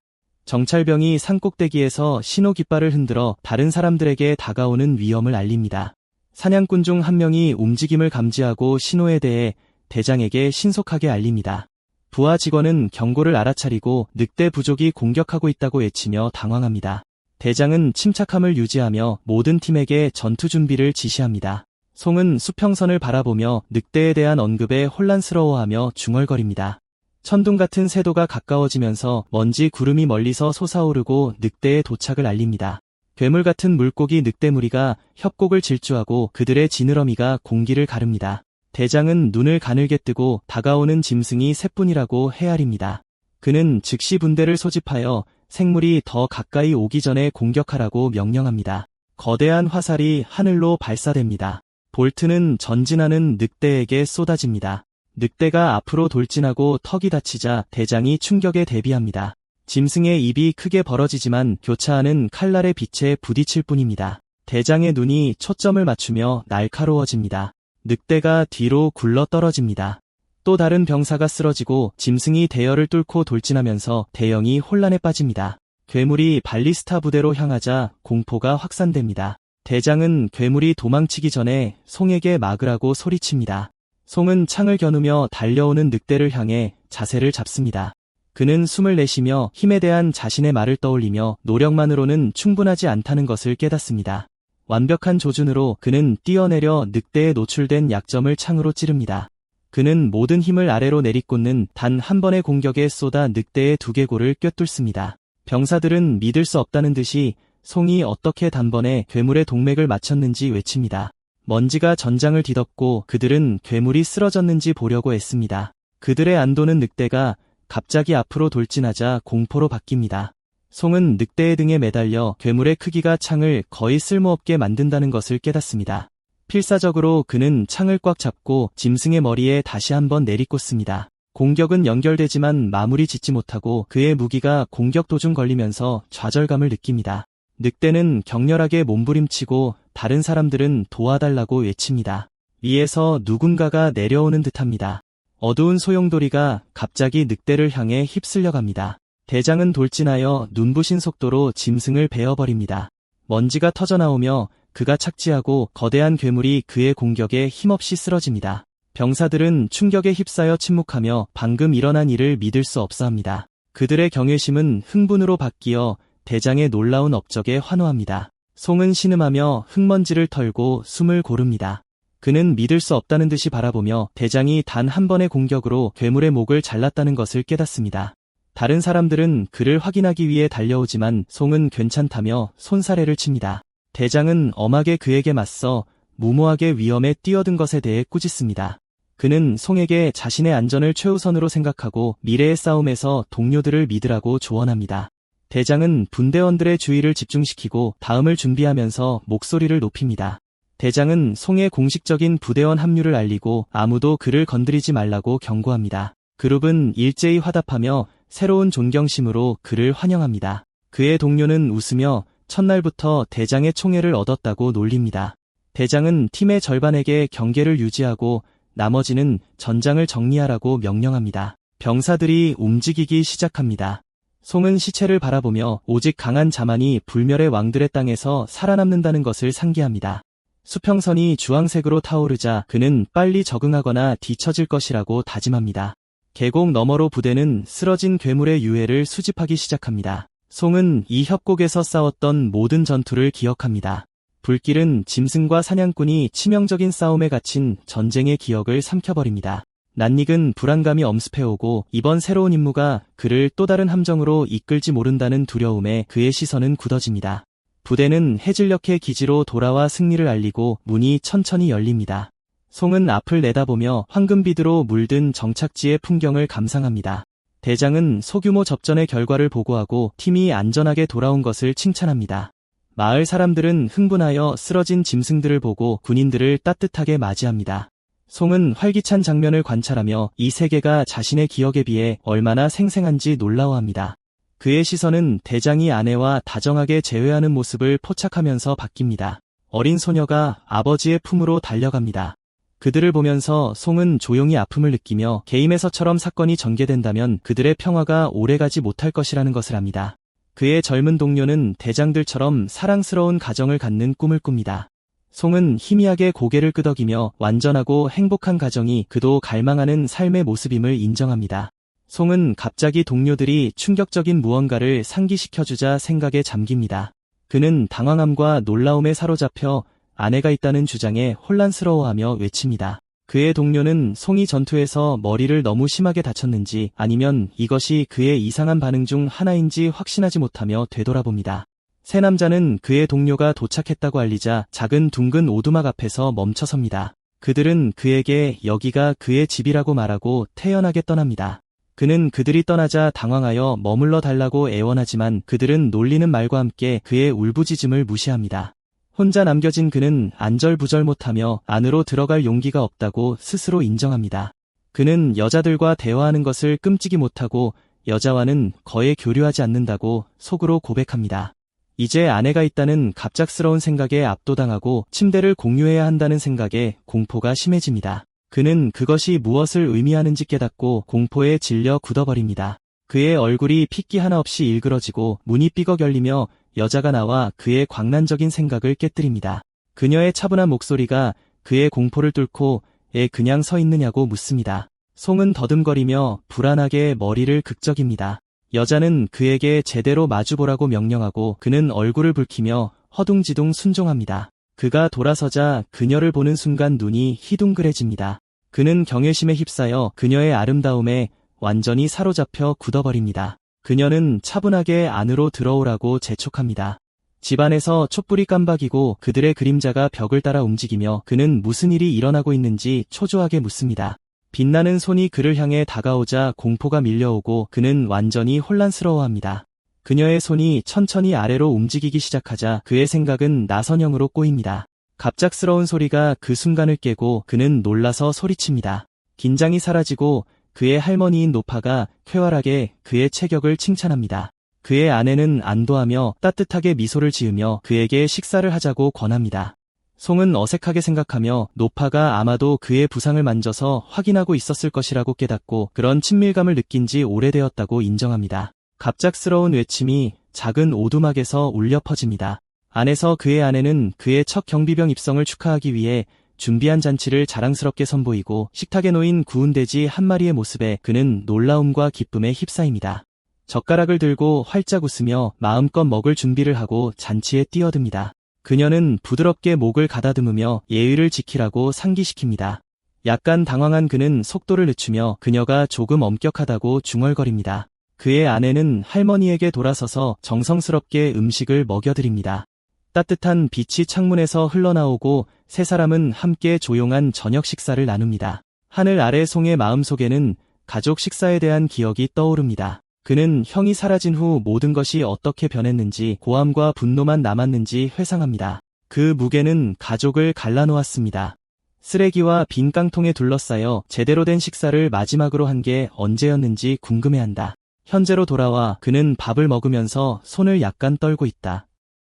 정찰병이 산꼭대기에서 신호 깃발을 흔들어 다른 사람들에게 다가오는 위험을 알립니다. 사냥꾼 중 한 명이 움직임을 감지하고 신호에 대해 대장에게 신속하게 알립니다. 부하 직원은 경고를 알아차리고 늑대 부족이 공격하고 있다고 외치며 당황합니다. 대장은 침착함을 유지하며 모든 팀에게 전투 준비를 지시합니다. 송은 수평선을 바라보며 늑대에 대한 언급에 혼란스러워하며 중얼거립니다. 천둥 같은 새도가 가까워지면서 먼지 구름이 멀리서 솟아오르고 늑대의 도착을 알립니다. 괴물 같은 물고기 늑대 무리가 협곡을 질주하고 그들의 지느러미가 공기를 가릅니다. 대장은 눈을 가늘게 뜨고 다가오는 짐승이 새뿐이라고 헤아립니다. 그는 즉시 분대를 소집하여 생물이 더 가까이 오기 전에 공격하라고 명령합니다. 거대한 화살이 하늘로 발사됩니다. 볼트는 전진하는 늑대에게 쏟아집니다. 늑대가 앞으로 돌진하고 턱이 다치자 대장이 충격에 대비합니다. 짐승의 입이 크게 벌어지지만 교차하는 칼날의 빛에 부딪힐 뿐입니다. 대장의 눈이 초점을 맞추며 날카로워집니다. 늑대가 뒤로 굴러 떨어집니다. 또 다른 병사가 쓰러지고 짐승이 대열을 뚫고 돌진하면서 대형이 혼란에 빠집니다. 괴물이 발리스타 부대로 향하자 공포가 확산됩니다. 대장은 괴물이 도망치기 전에 송에게 막으라고 소리칩니다. 송은 창을 겨누며 달려오는 늑대를 향해 자세를 잡습니다. 그는 숨을 내쉬며 힘에 대한 자신의 말을 떠올리며 노력만으로는 충분하지 않다는 것을 깨닫습니다. 완벽한 조준으로 그는 뛰어내려 늑대에 노출된 약점을 창으로 찌릅니다. 그는 모든 힘을 아래로 내리꽂는 단 한 번의 공격에 쏟아 늑대의 두개골을 꿰뚫습니다. 병사들은 믿을 수 없다는 듯이 송이 어떻게 단번에 괴물의 동맥을 맞췄는지 외칩니다. 먼지가 전장을 뒤덮고 그들은 괴물이 쓰러졌는지 보려고 애씁니다. 그들의 안도는 늑대가 갑자기 앞으로 돌진하자 공포로 바뀝니다. 송은 늑대의 등에 매달려 괴물의 크기가 창을 거의 쓸모없게 만든다는 것을 깨닫습니다. 필사적으로 그는 창을 꽉 잡고 짐승의 머리에 다시 한번 내리꽂습니다. 공격은 연결되지만 마무리 짓지 못하고 그의 무기가 공격 도중 걸리면서 좌절감을 느낍니다. 늑대는 격렬하게 몸부림치고 다른 사람들은 도와달라고 외칩니다. 위에서 누군가가 내려오는 듯합니다. 어두운 소용돌이가 갑자기 늑대를 향해 휩쓸려 갑니다. 대장은 돌진하여 눈부신 속도로 짐승을 베어버립니다. 먼지가 터져나오며 그가 착지하고 거대한 괴물이 그의 공격에 힘없이 쓰러집니다. 병사들은 충격에 휩싸여 침묵하며 방금 일어난 일을 믿을 수 없어합니다. 그들의 경외심은 흥분으로 바뀌어 대장의 놀라운 업적에 환호합니다. 송은 신음하며 흙먼지를 털고 숨을 고릅니다. 그는 믿을 수 없다는 듯이 바라보며 대장이 단 한 번의 공격으로 괴물의 목을 잘랐다는 것을 깨닫습니다. 다른 사람들은 그를 확인하기 위해 달려오지만 송은 괜찮다며 손사래를 칩니다. 대장은 엄하게 그에게 맞서 무모하게 위험에 뛰어든 것에 대해 꾸짖습니다. 그는 송에게 자신의 안전을 최우선으로 생각하고 미래의 싸움에서 동료들을 믿으라고 조언합니다. 대장은 분대원들의 주의를 집중시키고 다음을 준비하면서 목소리를 높입니다. 대장은 송의 공식적인 부대원 합류를 알리고 아무도 그를 건드리지 말라고 경고합니다. 그룹은 일제히 화답하며 새로운 존경심으로 그를 환영합니다. 그의 동료는 웃으며 첫날부터 대장의 총애를 얻었다고 놀립니다. 대장은 팀의 절반에게 경계를 유지하고 나머지는 전장을 정리하라고 명령합니다. 병사들이 움직이기 시작합니다. 송은 시체를 바라보며 오직 강한 자만이 불멸의 왕들의 땅에서 살아남는다는 것을 상기합니다. 수평선이 주황색으로 타오르자 그는 빨리 적응하거나 뒤처질 것이라고 다짐합니다. 계곡 너머로 부대는 쓰러진 괴물의 유해를 수집하기 시작합니다. 송은 이 협곡에서 싸웠던 모든 전투를 기억합니다. 불길은 짐승과 사냥꾼이 치명적인 싸움에 갇힌 전쟁의 기억을 삼켜버립니다. 낯익은 불안감이 엄습해오고 이번 새로운 임무가 그를 또 다른 함정으로 이끌지 모른다는 두려움에 그의 시선은 굳어집니다. 부대는 해질녘의 기지로 돌아와 승리를 알리고 문이 천천히 열립니다. 송은 앞을 내다보며 황금비드로 물든 정착지의 풍경을 감상합니다. 대장은 소규모 접전의 결과를 보고하고 팀이 안전하게 돌아온 것을 칭찬합니다. 마을 사람들은 흥분하여 쓰러진 짐승들을 보고 군인들을 따뜻하게 맞이합니다. 송은 활기찬 장면을 관찰하며 이 세계가 자신의 기억에 비해 얼마나 생생한지 놀라워합니다. 그의 시선은 대장이 아내와 다정하게 재회하는 모습을 포착하면서 바뀝니다. 어린 소녀가 아버지의 품으로 달려갑니다. 그들을 보면서 송은 조용히 아픔을 느끼며 게임에서처럼 사건이 전개된다면 그들의 평화가 오래가지 못할 것이라는 것을 압니다. 그의 젊은 동료는 대장들처럼 사랑스러운 가정을 갖는 꿈을 꿉니다. 송은 희미하게 고개를 끄덕이며 완전하고 행복한 가정이 그도 갈망하는 삶의 모습임을 인정합니다. 송은 갑자기 동료들이 충격적인 무언가를 상기시켜주자 생각에 잠깁니다. 그는 당황함과 놀라움에 사로잡혀 아내가 있다는 주장에 혼란스러워하며 외칩니다. 그의 동료는 송이 전투에서 머리를 너무 심하게 다쳤는지 아니면 이것이 그의 이상한 반응 중 하나인지 확신하지 못하며 되돌아봅니다. 세 남자는 그의 동료가 도착했다고 알리자 작은 둥근 오두막 앞에서 멈춰섭니다. 그들은 그에게 여기가 그의 집이라고 말하고 태연하게 떠납니다. 그는 그들이 떠나자 당황하여 머물러 달라고 애원하지만 그들은 놀리는 말과 함께 그의 울부짖음을 무시합니다. 혼자 남겨진 그는 안절부절 못하며 안으로 들어갈 용기가 없다고 스스로 인정합니다. 그는 여자들과 대화하는 것을 끔찍이 못하고 여자와는 거의 교류하지 않는다고 속으로 고백합니다. 이제 아내가 있다는 갑작스러운 생각에 압도당하고 침대를 공유해야 한다는 생각에 공포가 심해집니다. 그는 그것이 무엇을 의미하는지 깨닫고 공포에 질려 굳어버립니다. 그의 얼굴이 핏기 하나 없이 일그러지고 문이 삐걱 열리며 여자가 나와 그의 광란적인 생각을 깨뜨립니다. 그녀의 차분한 목소리가 그의 공포를 뚫고 애 그냥 서 있느냐고 묻습니다. 송은 더듬거리며 불안하게 머리를 극적입니다. 여자는 그에게 제대로 마주보라고 명령하고 그는 얼굴을 붉히며 허둥지둥 순종합니다. 그가 돌아서자 그녀를 보는 순간 눈이 희둥그레집니다. 그는 경외심에 휩싸여 그녀의 아름다움에 완전히 사로잡혀 굳어버립니다. 그녀는 차분하게 안으로 들어오라고 재촉합니다. 집안에서 촛불이 깜박이고 그들의 그림자가 벽을 따라 움직이며 그는 무슨 일이 일어나고 있는지 초조하게 묻습니다. 빛나는 손이 그를 향해 다가오자 공포가 밀려오고 그는 완전히 혼란스러워합니다. 그녀의 손이 천천히 아래로 움직이기 시작하자 그의 생각은 나선형으로 꼬입니다. 갑작스러운 소리가 그 순간을 깨고 그는 놀라서 소리칩니다. 긴장이 사라지고 그의 할머니인 노파가 쾌활하게 그의 체격을 칭찬합니다. 그의 아내는 안도하며 따뜻하게 미소를 지으며 그에게 식사를 하자고 권합니다. 송은 어색하게 생각하며 노파가 아마도 그의 부상을 만져서 확인하고 있었을 것이라고 깨닫고 그런 친밀감을 느낀 지 오래되었다고 인정합니다. 갑작스러운 외침이 작은 오두막에서 울려 퍼집니다. 안에서 그의 아내는 그의 첫 경비병 입성을 축하하기 위해 준비한 잔치를 자랑스럽게 선보이고 식탁에 놓인 구운 돼지 한 마리의 모습에 그는 놀라움과 기쁨에 휩싸입니다. 젓가락을 들고 활짝 웃으며 마음껏 먹을 준비를 하고 잔치에 뛰어듭니다. 그녀는 부드럽게 목을 가다듬으며 예의를 지키라고 상기시킵니다. 약간 당황한 그는 속도를 늦추며 그녀가 조금 엄격하다고 중얼거립니다. 그의 아내는 할머니에게 돌아서서 정성스럽게 음식을 먹여드립니다. 따뜻한 빛이 창문에서 흘러나오고 세 사람은 함께 조용한 저녁 식사를 나눕니다. 하늘 아래 송의 마음속에는 가족 식사에 대한 기억이 떠오릅니다. 그는 형이 사라진 후 모든 것이 어떻게 변했는지 고함과 분노만 남았는지 회상합니다. 그 무게는 가족을 갈라놓았습니다. 쓰레기와 빈 깡통에 둘러싸여 제대로 된 식사를 마지막으로 한 게 언제였는지 궁금해한다. 현재로 돌아와 그는 밥을 먹으면서 손을 약간 떨고 있다.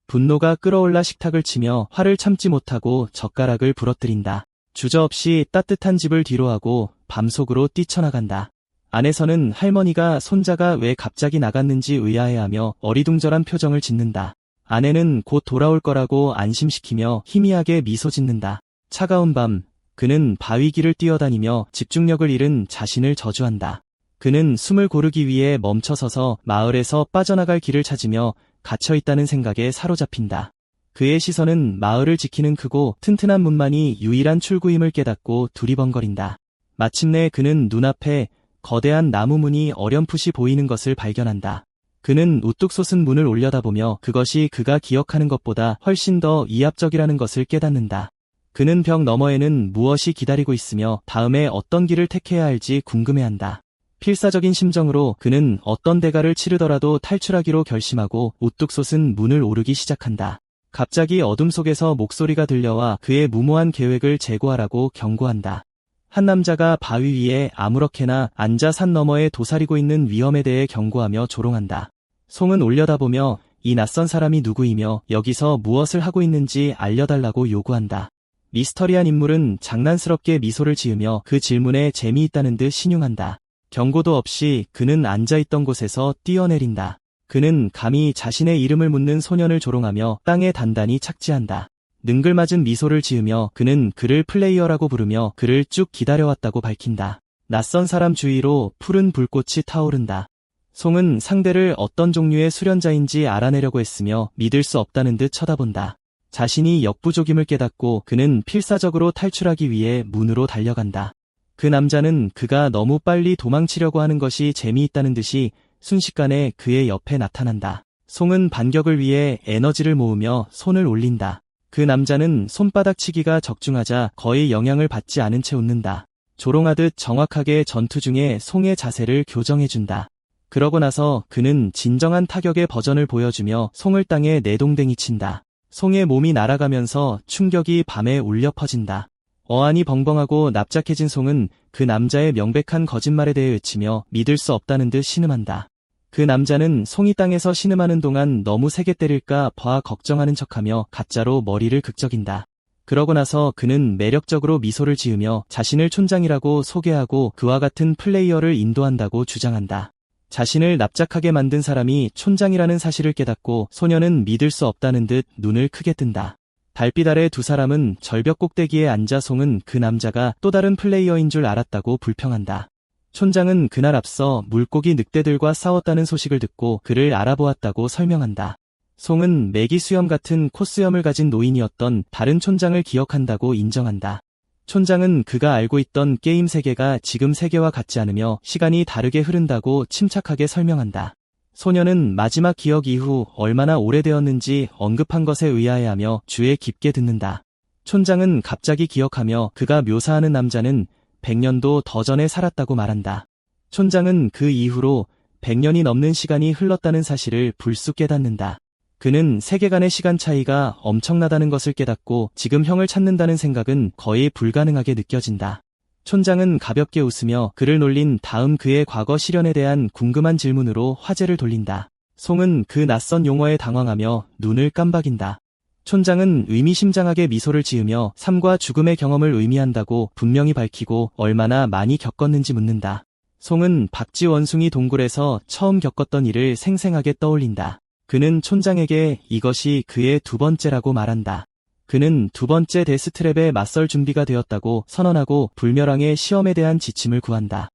분노가 끌어올라 식탁을 치며 화를 참지 못하고 젓가락을 부러뜨린다. 주저없이 따뜻한 집을 뒤로하고 밤속으로 뛰쳐나간다. 안에서는 할머니가 손자가 왜 갑자기 나갔는지 의아해하며 어리둥절한 표정을 짓는다. 아내는 곧 돌아올 거라고 안심시키며 희미하게 미소 짓는다. 차가운 밤, 그는 바위길을 뛰어다니며 집중력을 잃은 자신을 저주한다. 그는 숨을 고르기 위해 멈춰서서 마을에서 빠져나갈 길을 찾으며 갇혀있다는 생각에 사로잡힌다. 그의 시선은 마을을 지키는 크고 튼튼한 문만이 유일한 출구임을 깨닫고 두리번거린다. 마침내 그는 눈앞에 거대한 나무 문이 어렴풋이 보이는 것을 발견한다. 그는 우뚝 솟은 문을 올려다보며 그것이 그가 기억하는 것보다 훨씬 더 이합적이라는 것을 깨닫는다. 그는 벽 너머에는 무엇이 기다리고 있으며 다음에 어떤 길을 택해야 할지 궁금해한다. 필사적인 심정으로 그는 어떤 대가를 치르더라도 탈출하기로 결심하고 우뚝 솟은 문을 오르기 시작한다. 갑자기 어둠 속에서 목소리가 들려와 그의 무모한 계획을 재고하라고 경고한다. 한 남자가 바위 위에 아무렇게나 앉아 산 너머에 도사리고 있는 위험에 대해 경고하며 조롱한다. 송은 올려다보며 이 낯선 사람이 누구이며 여기서 무엇을 하고 있는지 알려달라고 요구한다. 미스터리한 인물은 장난스럽게 미소를 지으며 그 질문에 재미있다는 듯 신용한다. 경고도 없이 그는 앉아있던 곳에서 뛰어내린다. 그는 감히 자신의 이름을 묻는 소년을 조롱하며 땅에 단단히 착지한다. 능글맞은 미소를 지으며 그는 그를 플레이어라고 부르며 그를 쭉 기다려왔다고 밝힌다. 낯선 사람 주위로 푸른 불꽃이 타오른다. 송은 상대를 어떤 종류의 수련자인지 알아내려고 했으며 믿을 수 없다는 듯 쳐다본다. 자신이 역부족임을 깨닫고 그는 필사적으로 탈출하기 위해 문으로 달려간다. 그 남자는 그가 너무 빨리 도망치려고 하는 것이 재미있다는 듯이 순식간에 그의 옆에 나타난다. 송은 반격을 위해 에너지를 모으며 손을 올린다. 그 남자는 손바닥치기가 적중하자 거의 영향을 받지 않은 채 웃는다. 조롱하듯 정확하게 전투 중에 송의 자세를 교정해준다. 그러고 나서 그는 진정한 타격의 버전을 보여주며 송을 땅에 내동댕이 친다. 송의 몸이 날아가면서 충격이 밤에 울려 퍼진다. 어안이 벙벙하고 납작해진 송은 그 남자의 명백한 거짓말에 대해 외치며 믿을 수 없다는 듯 신음한다. 그 남자는 송이 땅에서 신음하는 동안 너무 세게 때릴까 봐 걱정하는 척하며 가짜로 머리를 극적인다. 그러고 나서 그는 매력적으로 미소를 지으며 자신을 촌장이라고 소개하고 그와 같은 플레이어를 인도한다고 주장한다. 자신을 납작하게 만든 사람이 촌장이라는 사실을 깨닫고 소녀는 믿을 수 없다는 듯 눈을 크게 뜬다. 달빛 아래 두 사람은 절벽 꼭대기에 앉아 송은 그 남자가 또 다른 플레이어인 줄 알았다고 불평한다. 촌장은 그날 앞서 물고기 늑대들과 싸웠다는 소식을 듣고 그를 알아보았다고 설명한다. 송은 매기 수염 같은 콧수염을 가진 노인이었던 다른 촌장을 기억한다고 인정한다. 촌장은 그가 알고 있던 게임 세계가 지금 세계와 같지 않으며 시간이 다르게 흐른다고 침착하게 설명한다. 소녀는 마지막 기억 이후 얼마나 오래되었는지 언급한 것에 의아해하며 주에 깊게 듣는다. 촌장은 갑자기 기억하며 그가 묘사하는 남자는 100년도 더 전에 살았다고 말한다. 촌장은 그 이후로 100년이 넘는 시간이 흘렀다는 사실을 불쑥 깨닫는다. 그는 세계간의 시간 차이가 엄청나다는 것을 깨닫고 지금 형을 찾는다는 생각은 거의 불가능하게 느껴진다. 촌장은 가볍게 웃으며 그를 놀린 다음 그의 과거 시련에 대한 궁금한 질문으로 화제를 돌린다. 송은 그 낯선 용어에 당황하며 눈을 깜박인다. 촌장은 의미심장하게 미소를 지으며 삶과 죽음의 경험을 의미한다고 분명히 밝히고 얼마나 많이 겪었는지 묻는다. 송은 박쥐 원숭이 동굴에서 처음 겪었던 일을 생생하게 떠올린다. 그는 촌장에게 이것이 그의 두 번째라고 말한다. 그는 두 번째 데스트랩에 맞설 준비가 되었다고 선언하고 불멸왕의 시험에 대한 지침을 구한다.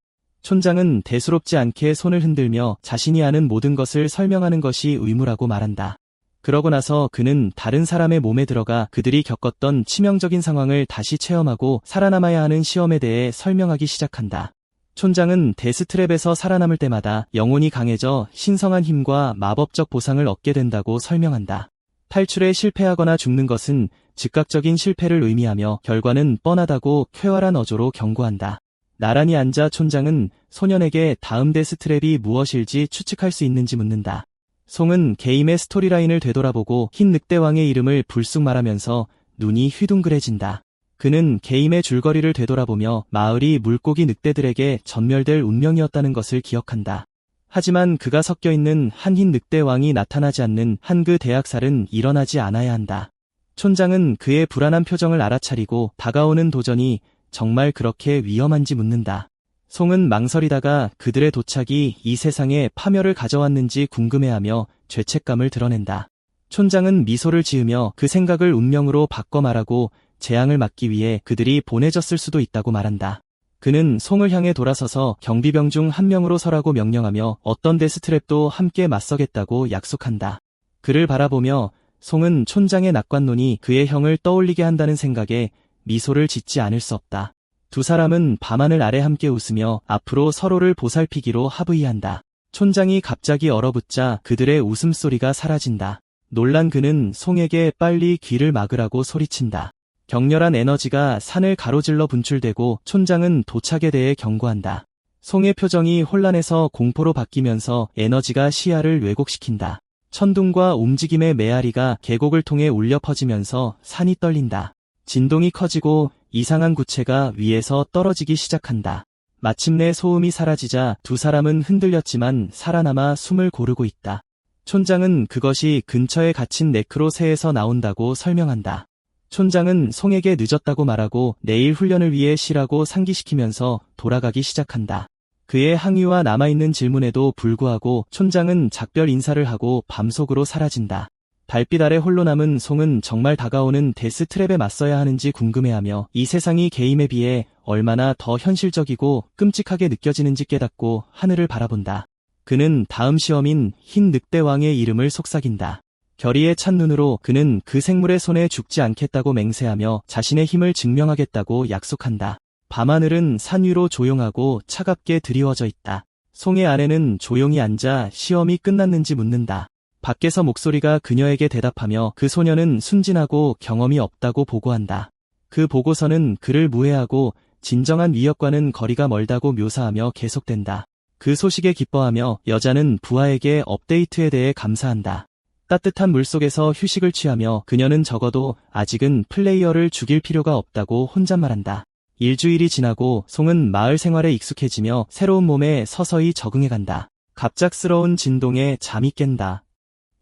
촌장은 대수롭지 않게 손을 흔들며 자신이 아는 모든 것을 설명하는 것이 의무라고 말한다. 그러고 나서 그는 다른 사람의 몸에 들어가 그들이 겪었던 치명적인 상황을 다시 체험하고 살아남아야 하는 시험에 대해 설명하기 시작한다. 촌장은 데스트랩에서 살아남을 때마다 영혼이 강해져 신성한 힘과 마법적 보상을 얻게 된다고 설명한다. 탈출에 실패하거나 죽는 것은 즉각적인 실패를 의미하며 결과는 뻔하다고 쾌활한 어조로 경고한다. 나란히 앉아 촌장은 소년에게 다음 데스트랩이 무엇일지 추측할 수 있는지 묻는다. 송은 게임의 스토리라인을 되돌아보고 흰 늑대왕의 이름을 불쑥 말하면서 눈이 휘둥그레진다. 그는 게임의 줄거리를 되돌아보며 마을이 물고기 늑대들에게 전멸될 운명이었다는 것을 기억한다. 하지만 그가 섞여 있는 한 흰 늑대왕이 나타나지 않는 한 그 대학살은 일어나지 않아야 한다. 촌장은 그의 불안한 표정을 알아차리고 다가오는 도전이 정말 그렇게 위험한지 묻는다. 송은 망설이다가 그들의 도착이 이 세상에 파멸을 가져왔는지 궁금해하며 죄책감을 드러낸다. 촌장은 미소를 지으며 그 생각을 운명으로 바꿔 말하고 재앙을 막기 위해 그들이 보내졌을 수도 있다고 말한다. 그는 송을 향해 돌아서서 경비병 중 한 명으로 서라고 명령하며 어떤 데스트랩도 함께 맞서겠다고 약속한다. 그를 바라보며 송은 촌장의 낙관론이 그의 형을 떠올리게 한다는 생각에 미소를 짓지 않을 수 없다. 두 사람은 밤하늘 아래 함께 웃으며 앞으로 서로를 보살피기로 합의한다. 촌장이 갑자기 얼어붙자 그들의 웃음소리가 사라진다. 놀란 그는 송에게 빨리 귀를 막으라고 소리친다. 격렬한 에너지가 산을 가로질러 분출되고 촌장은 도착에 대해 경고한다. 송의 표정이 혼란해서 공포로 바뀌면서 에너지가 시야를 왜곡시킨다. 천둥과 움직임의 메아리가 계곡을 통해 울려 퍼지면서 산이 떨린다. 진동이 커지고 이상한 구체가 위에서 떨어지기 시작한다. 마침내 소음이 사라지자 두 사람은 흔들렸지만 살아남아 숨을 고르고 있다. 촌장은 그것이 근처에 갇힌 네크로새에서 나온다고 설명한다. 촌장은 송에게 늦었다고 말하고 내일 훈련을 위해 쉬라고 상기시키면서 돌아가기 시작한다. 그의 항의와 남아있는 질문에도 불구하고 촌장은 작별 인사를 하고 밤속으로 사라진다. 달빛 아래 홀로 남은 송은 정말 다가오는 데스트랩에 맞서야 하는지 궁금해하며 이 세상이 게임에 비해 얼마나 더 현실적이고 끔찍하게 느껴지는지 깨닫고 하늘을 바라본다. 그는 다음 시험인 흰 늑대왕의 이름을 속삭인다. 결의에 찬 눈으로 그는 그 생물의 손에 죽지 않겠다고 맹세하며 자신의 힘을 증명하겠다고 약속한다. 밤하늘은 산 위로 조용하고 차갑게 드리워져 있다. 송의 아내는 조용히 앉아 시험이 끝났는지 묻는다. 밖에서 목소리가 그녀에게 대답하며 그 소녀는 순진하고 경험이 없다고 보고한다. 그 보고서는 그를 무해하고 진정한 위협과는 거리가 멀다고 묘사하며 계속된다. 그 소식에 기뻐하며 여자는 부하에게 업데이트에 대해 감사한다. 따뜻한 물속에서 휴식을 취하며 그녀는 적어도 아직은 플레이어를 죽일 필요가 없다고 혼잣말한다. 일주일이 지나고 송은 마을 생활에 익숙해지며 새로운 몸에 서서히 적응해간다. 갑작스러운 진동에 잠이 깬다.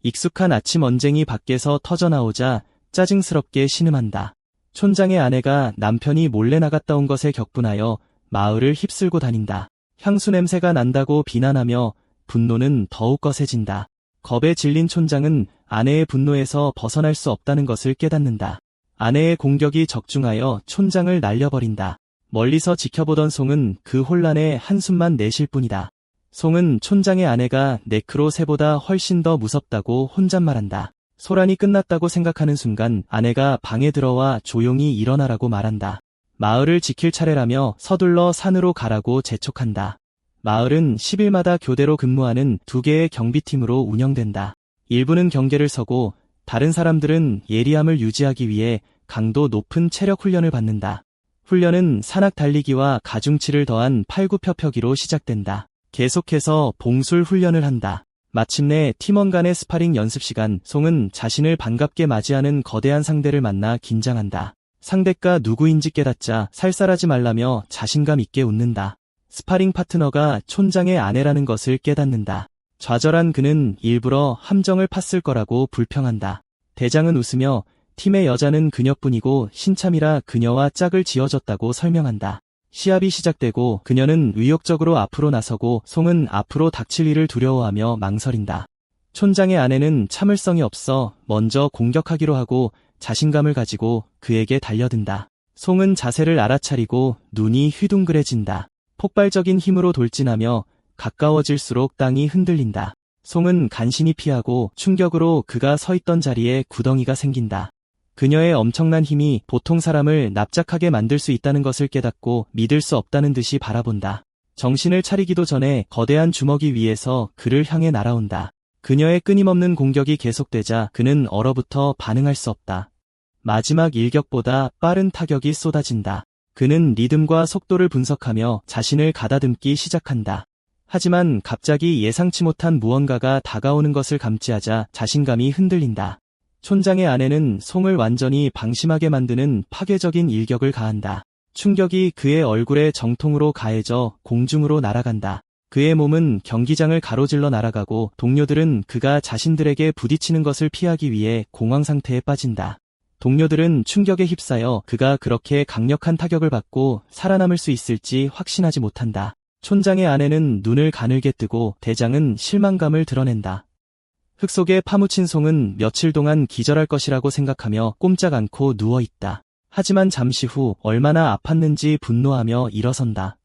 익숙한 아침 언쟁이 밖에서 터져나오자 짜증스럽게 신음한다. 촌장의 아내가 남편이 몰래 나갔다 온 것에 격분하여 마을을 휩쓸고 다닌다. 향수 냄새가 난다고 비난하며 분노는 더욱 거세진다. 겁에 질린 촌장은 아내의 분노에서 벗어날 수 없다는 것을 깨닫는다. 아내의 공격이 적중하여 촌장을 날려버린다. 멀리서 지켜보던 송은 그 혼란에 한숨만 내쉴 뿐이다. 송은 촌장의 아내가 네크로새보다 훨씬 더 무섭다고 혼잣말한다. 소란이 끝났다고 생각하는 순간 아내가 방에 들어와 조용히 일어나라고 말한다. 마을을 지킬 차례라며 서둘러 산으로 가라고 재촉한다. 마을은 10일마다 교대로 근무하는 2개의 경비팀으로 운영된다. 일부는 경계를 서고 다른 사람들은 예리함을 유지하기 위해 강도 높은 체력 훈련을 받는다. 훈련은 산악 달리기와 가중치를 더한 팔굽혀펴기로 시작된다. 계속해서 봉술 훈련을 한다. 마침내 팀원 간의 스파링 연습 시간, 송은 자신을 반갑게 맞이하는 거대한 상대를 만나 긴장한다. 상대가 누구인지 깨닫자 살살하지 말라며 자신감 있게 웃는다. 스파링 파트너가 촌장의 아내라는 것을 깨닫는다. 좌절한 그는 일부러 함정을 팠을 거라고 불평한다. 대장은 웃으며 팀의 여자는 그녀뿐이고 신참이라 그녀와 짝을 지어줬다고 설명한다. 시합이 시작되고 그녀는 의욕적으로 앞으로 나서고 송은 앞으로 닥칠 일을 두려워하며 망설인다. 촌장의 아내는 참을성이 없어 먼저 공격하기로 하고 자신감을 가지고 그에게 달려든다. 송은 자세를 알아차리고 눈이 휘둥그레진다. 폭발적인 힘으로 돌진하며 가까워질수록 땅이 흔들린다. 송은 간신히 피하고 충격으로 그가 서 있던 자리에 구덩이가 생긴다. 그녀의 엄청난 힘이 보통 사람을 납작하게 만들 수 있다는 것을 깨닫고 믿을 수 없다는 듯이 바라본다. 정신을 차리기도 전에 거대한 주먹이 위에서 그를 향해 날아온다. 그녀의 끊임없는 공격이 계속되자 그는 얼어붙어 반응할 수 없다. 마지막 일격보다 빠른 타격이 쏟아진다. 그는 리듬과 속도를 분석하며 자신을 가다듬기 시작한다. 하지만 갑자기 예상치 못한 무언가가 다가오는 것을 감지하자 자신감이 흔들린다. 촌장의 아내는 송을 완전히 방심하게 만드는 파괴적인 일격을 가한다. 충격이 그의 얼굴에 정통으로 가해져 공중으로 날아간다. 그의 몸은 경기장을 가로질러 날아가고 동료들은 그가 자신들에게 부딪히는 것을 피하기 위해 공황 상태에 빠진다. 동료들은 충격에 휩싸여 그가 그렇게 강력한 타격을 받고 살아남을 수 있을지 확신하지 못한다. 촌장의 아내는 눈을 가늘게 뜨고 대장은 실망감을 드러낸다. 흙 속에 파묻힌 송은 며칠 동안 기절할 것이라고 생각하며 꼼짝 않고 누워있다. 하지만 잠시 후 얼마나 아팠는지 분노하며 일어선다.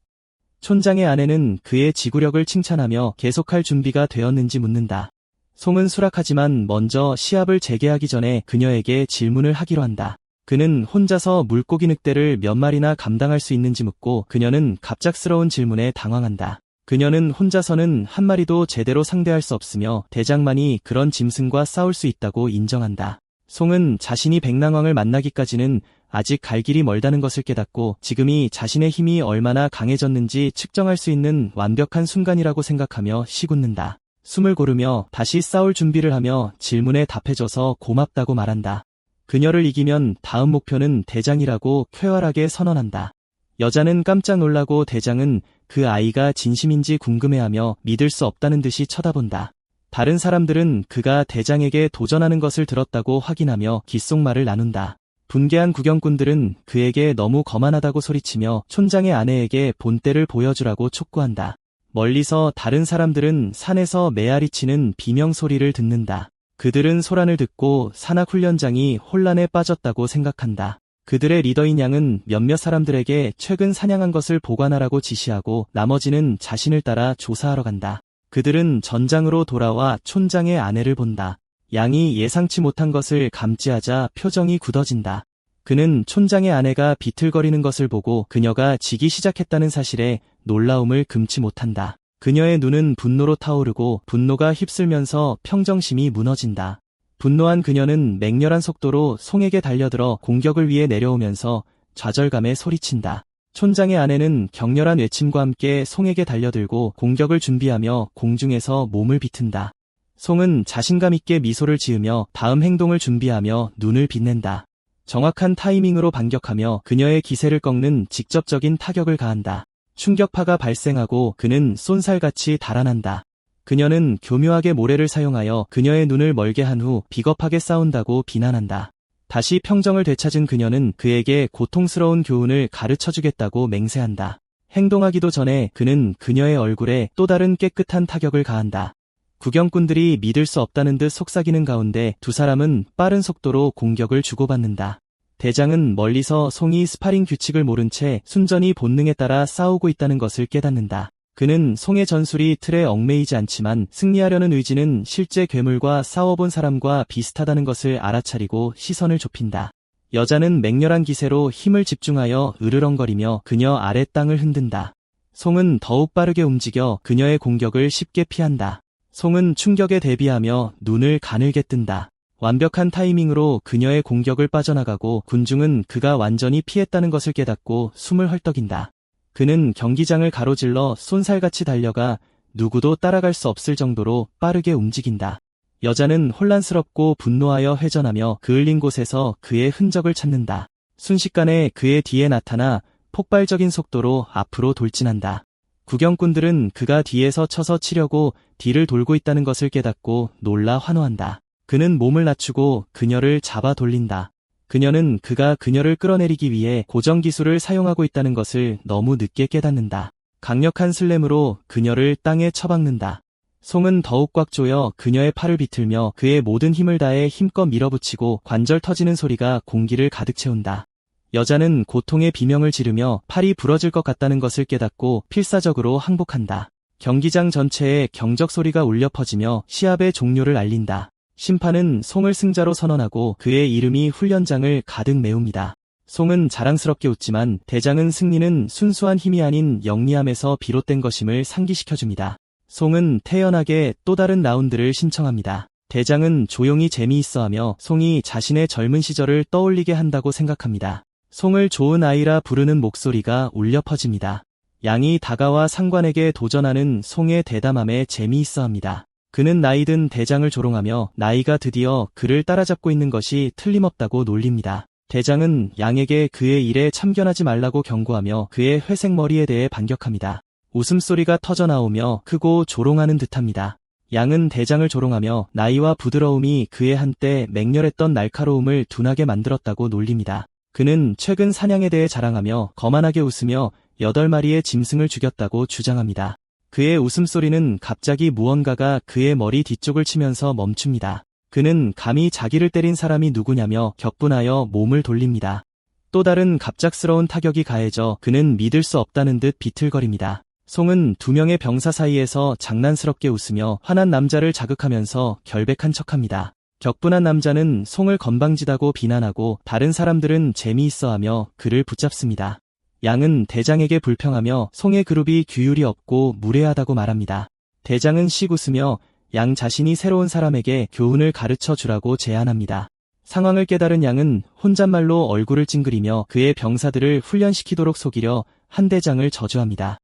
촌장의 아내는 그의 지구력을 칭찬하며 계속할 준비가 되었는지 묻는다. 송은 수락하지만 먼저 시합을 재개하기 전에 그녀에게 질문을 하기로 한다. 그는 혼자서 물고기 늑대를 몇 마리나 감당할 수 있는지 묻고 그녀는 갑작스러운 질문에 당황한다. 그녀는 혼자서는 한 마리도 제대로 상대할 수 없으며 대장만이 그런 짐승과 싸울 수 있다고 인정한다. 송은 자신이 백랑왕을 만나기까지는 아직 갈 길이 멀다는 것을 깨닫고 지금이 자신의 힘이 얼마나 강해졌는지 측정할 수 있는 완벽한 순간이라고 생각하며 시굿는다. 숨을 고르며 다시 싸울 준비를 하며 질문에 답해줘서 고맙다고 말한다. 그녀를 이기면 다음 목표는 대장이라고 쾌활하게 선언한다. 여자는 깜짝 놀라고 대장은 그 아이가 진심인지 궁금해하며 믿을 수 없다는 듯이 쳐다본다. 다른 사람들은 그가 대장에게 도전하는 것을 들었다고 확인하며 귓속말을 나눈다. 분개한 구경꾼들은 그에게 너무 거만하다고 소리치며 촌장의 아내에게 본때를 보여주라고 촉구한다. 멀리서 다른 사람들은 산에서 메아리치는 비명소리를 듣는다. 그들은 소란을 듣고 산악훈련장이 혼란에 빠졌다고 생각한다. 그들의 리더인 양은 몇몇 사람들에게 최근 사냥한 것을 보관하라고 지시하고 나머지는 자신을 따라 조사하러 간다. 그들은 전장으로 돌아와 촌장의 아내를 본다. 양이 예상치 못한 것을 감지하자 표정이 굳어진다. 그는 촌장의 아내가 비틀거리는 것을 보고 그녀가 지기 시작했다는 사실에 놀라움을 금치 못한다. 그녀의 눈은 분노로 타오르고 분노가 휩쓸면서 평정심이 무너진다. 분노한 그녀는 맹렬한 속도로 송에게 달려들어 공격을 위해 내려오면서 좌절감에 소리친다. 촌장의 아내는 격렬한 외침과 함께 송에게 달려들고 공격을 준비하며 공중에서 몸을 비튼다. 송은 자신감 있게 미소를 지으며 다음 행동을 준비하며 눈을 빛낸다. 정확한 타이밍으로 반격하며 그녀의 기세를 꺾는 직접적인 타격을 가한다. 충격파가 발생하고 그는 쏜살같이 달아난다. 그녀는 교묘하게 모래를 사용하여 그녀의 눈을 멀게 한 후 비겁하게 싸운다고 비난한다. 다시 평정을 되찾은 그녀는 그에게 고통스러운 교훈을 가르쳐주겠다고 맹세한다. 행동하기도 전에 그는 그녀의 얼굴에 또 다른 깨끗한 타격을 가한다. 구경꾼들이 믿을 수 없다는 듯 속삭이는 가운데 두 사람은 빠른 속도로 공격을 주고받는다. 대장은 멀리서 송이 스파링 규칙을 모른 채 순전히 본능에 따라 싸우고 있다는 것을 깨닫는다. 그는 송의 전술이 틀에 얽매이지 않지만 승리하려는 의지는 실제 괴물과 싸워본 사람과 비슷하다는 것을 알아차리고 시선을 좁힌다. 여자는 맹렬한 기세로 힘을 집중하여 으르렁거리며 그녀 아래 땅을 흔든다. 송은 더욱 빠르게 움직여 그녀의 공격을 쉽게 피한다. 송은 충격에 대비하며 눈을 가늘게 뜬다. 완벽한 타이밍으로 그녀의 공격을 빠져나가고 군중은 그가 완전히 피했다는 것을 깨닫고 숨을 헐떡인다. 그는 경기장을 가로질러 쏜살같이 달려가 누구도 따라갈 수 없을 정도로 빠르게 움직인다. 여자는 혼란스럽고 분노하여 회전하며 그을린 곳에서 그의 흔적을 찾는다. 순식간에 그의 뒤에 나타나 폭발적인 속도로 앞으로 돌진한다. 구경꾼들은 그가 뒤에서 쳐서 치려고 뒤를 돌고 있다는 것을 깨닫고 놀라 환호한다. 그는 몸을 낮추고 그녀를 잡아 돌린다. 그녀는 그가 그녀를 끌어내리기 위해 고정기술을 사용하고 있다는 것을 너무 늦게 깨닫는다. 강력한 슬램으로 그녀를 땅에 처박는다. 송은 더욱 꽉 조여 그녀의 팔을 비틀며 그의 모든 힘을 다해 힘껏 밀어붙이고 관절 터지는 소리가 공기를 가득 채운다. 여자는 고통의 비명을 지르며 팔이 부러질 것 같다는 것을 깨닫고 필사적으로 항복한다. 경기장 전체에 경적 소리가 울려 퍼지며 시합의 종료를 알린다. 심판은 송을 승자로 선언하고 그의 이름이 훈련장을 가득 메웁니다. 송은 자랑스럽게 웃지만 대장은 승리는 순수한 힘이 아닌 영리함에서 비롯된 것임을 상기시켜줍니다. 송은 태연하게 또 다른 라운드를 신청합니다. 대장은 조용히 재미있어하며 송이 자신의 젊은 시절을 떠올리게 한다고 생각합니다. 송을 좋은 아이라 부르는 목소리가 울려 퍼집니다. 양이 다가와 상관에게 도전하는 송의 대담함에 재미있어합니다. 그는 나이든 대장을 조롱하며 나이가 드디어 그를 따라잡고 있는 것이 틀림없다고 놀립니다. 대장은 양에게 그의 일에 참견하지 말라고 경고하며 그의 회색 머리에 대해 반격합니다. 웃음소리가 터져나오며 크고 조롱하는 듯합니다. 양은 대장을 조롱하며 나이와 부드러움이 그의 한때 맹렬했던 날카로움을 둔하게 만들었다고 놀립니다. 그는 최근 사냥에 대해 자랑하며 거만하게 웃으며 8마리의 짐승을 죽였다고 주장합니다. 그의 웃음소리는 갑자기 무언가가 그의 머리 뒤쪽을 치면서 멈춥니다. 그는 감히 자기를 때린 사람이 누구냐며 격분하여 몸을 돌립니다. 또 다른 갑작스러운 타격이 가해져 그는 믿을 수 없다는 듯 비틀거립니다. 송은 두 명의 병사 사이에서 장난스럽게 웃으며 화난 남자를 자극하면서 결백한 척합니다. 격분한 남자는 송을 건방지다고 비난하고 다른 사람들은 재미있어하며 그를 붙잡습니다. 양은 대장에게 불평하며 송의 그룹이 규율이 없고 무례하다고 말합니다. 대장은 씩 웃으며 양 자신이 새로운 사람에게 교훈을 가르쳐 주라고 제안합니다. 상황을 깨달은 양은 혼잣말로 얼굴을 찡그리며 그의 병사들을 훈련시키도록 속이려 한 대장을 저주합니다.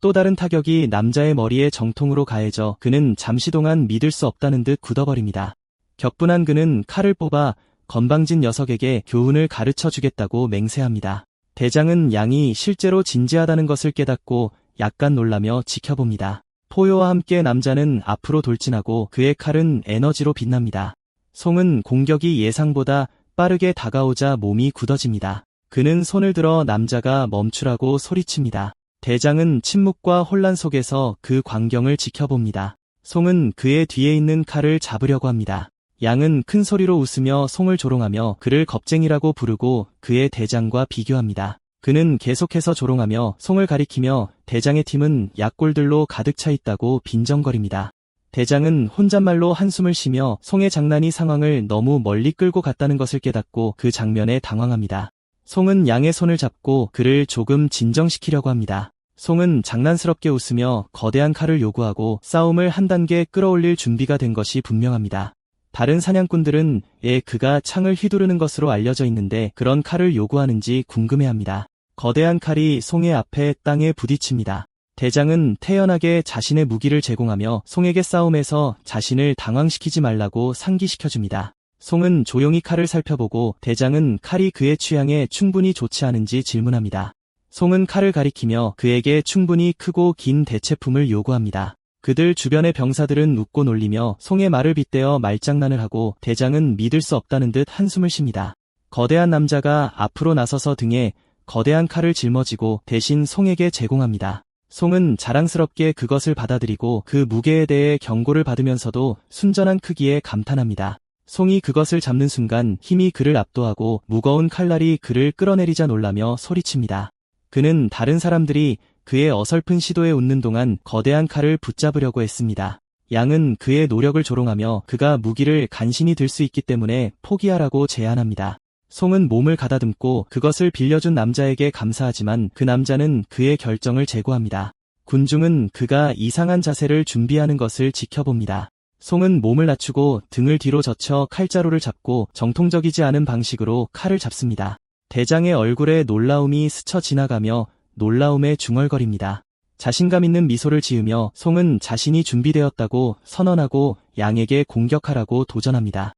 또 다른 타격이 남자의 머리에 정통으로 가해져 그는 잠시 동안 믿을 수 없다는 듯 굳어버립니다. 격분한 그는 칼을 뽑아 건방진 녀석에게 교훈을 가르쳐 주겠다고 맹세합니다. 대장은 양이 실제로 진지하다는 것을 깨닫고 약간 놀라며 지켜봅니다. 포효와 함께 남자는 앞으로 돌진하고 그의 칼은 에너지로 빛납니다. 송은 공격이 예상보다 빠르게 다가오자 몸이 굳어집니다. 그는 손을 들어 남자가 멈추라고 소리칩니다. 대장은 침묵과 혼란 속에서 그 광경을 지켜봅니다. 송은 그의 뒤에 있는 칼을 잡으려고 합니다. 양은 큰 소리로 웃으며 송을 조롱하며 그를 겁쟁이라고 부르고 그의 대장과 비교합니다. 그는 계속해서 조롱하며 송을 가리키며 대장의 팀은 약골들로 가득 차 있다고 빈정거립니다. 대장은 혼잣말로 한숨을 쉬며 송의 장난이 상황을 너무 멀리 끌고 갔다는 것을 깨닫고 그 장면에 당황합니다. 송은 양의 손을 잡고 그를 조금 진정시키려고 합니다. 송은 장난스럽게 웃으며 거대한 칼을 요구하고 싸움을 한 단계 끌어올릴 준비가 된 것이 분명합니다. 다른 사냥꾼들은 그가 창을 휘두르는 것으로 알려져 있는데 그런 칼을 요구하는지 궁금해합니다. 거대한 칼이 송의 앞에 땅에 부딪힙니다. 대장은 태연하게 자신의 무기를 제공하며 송에게 싸움에서 자신을 당황시키지 말라고 상기시켜줍니다. 송은 조용히 칼을 살펴보고 대장은 칼이 그의 취향에 충분히 좋지 않은지 질문합니다. 송은 칼을 가리키며 그에게 충분히 크고 긴 대체품을 요구합니다. 그들 주변의 병사들은 웃고 놀리며 송의 말을 빗대어 말장난을 하고 대장은 믿을 수 없다는 듯 한숨을 쉽니다. 거대한 남자가 앞으로 나서서 등에 거대한 칼을 짊어지고 대신 송에게 제공합니다. 송은 자랑스럽게 그것을 받아들이고 그 무게에 대해 경고를 받으면서도 순전한 크기에 감탄합니다. 송이 그것을 잡는 순간 힘이 그를 압도하고 무거운 칼날이 그를 끌어내리자 놀라며 소리칩니다. 그는 다른 사람들이 그의 어설픈 시도에 웃는 동안 거대한 칼을 붙잡으려고 했습니다. 양은 그의 노력을 조롱하며 그가 무기를 간신히 들 수 있기 때문에 포기하라고 제안합니다. 송은 몸을 가다듬고 그것을 빌려준 남자에게 감사하지만 그 남자는 그의 결정을 재고합니다. 군중은 그가 이상한 자세를 준비하는 것을 지켜봅니다. 송은 몸을 낮추고 등을 뒤로 젖혀 칼자루를 잡고 정통적이지 않은 방식으로 칼을 잡습니다. 대장의 얼굴에 놀라움이 스쳐 지나가며 놀라움에 중얼거립니다. 자신감 있는 미소를 지으며 송은 자신이 준비되었다고 선언하고 양에게 공격하라고 도전합니다.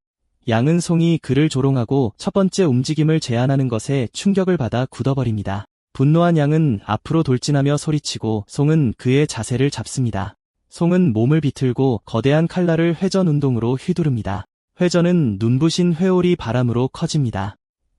양은 송이 그를 조롱하고 첫 번째 움직임을 제안하는 것에 충격을 받아 굳어버립니다. 분노한 양은 앞으로 돌진하며 소리치고 송은 그의 자세를 잡습니다. 송은 몸을 비틀고 거대한 칼날을 회전 운동으로 휘두릅니다. 회전은 눈부신 회오리 바람으로 커집니다.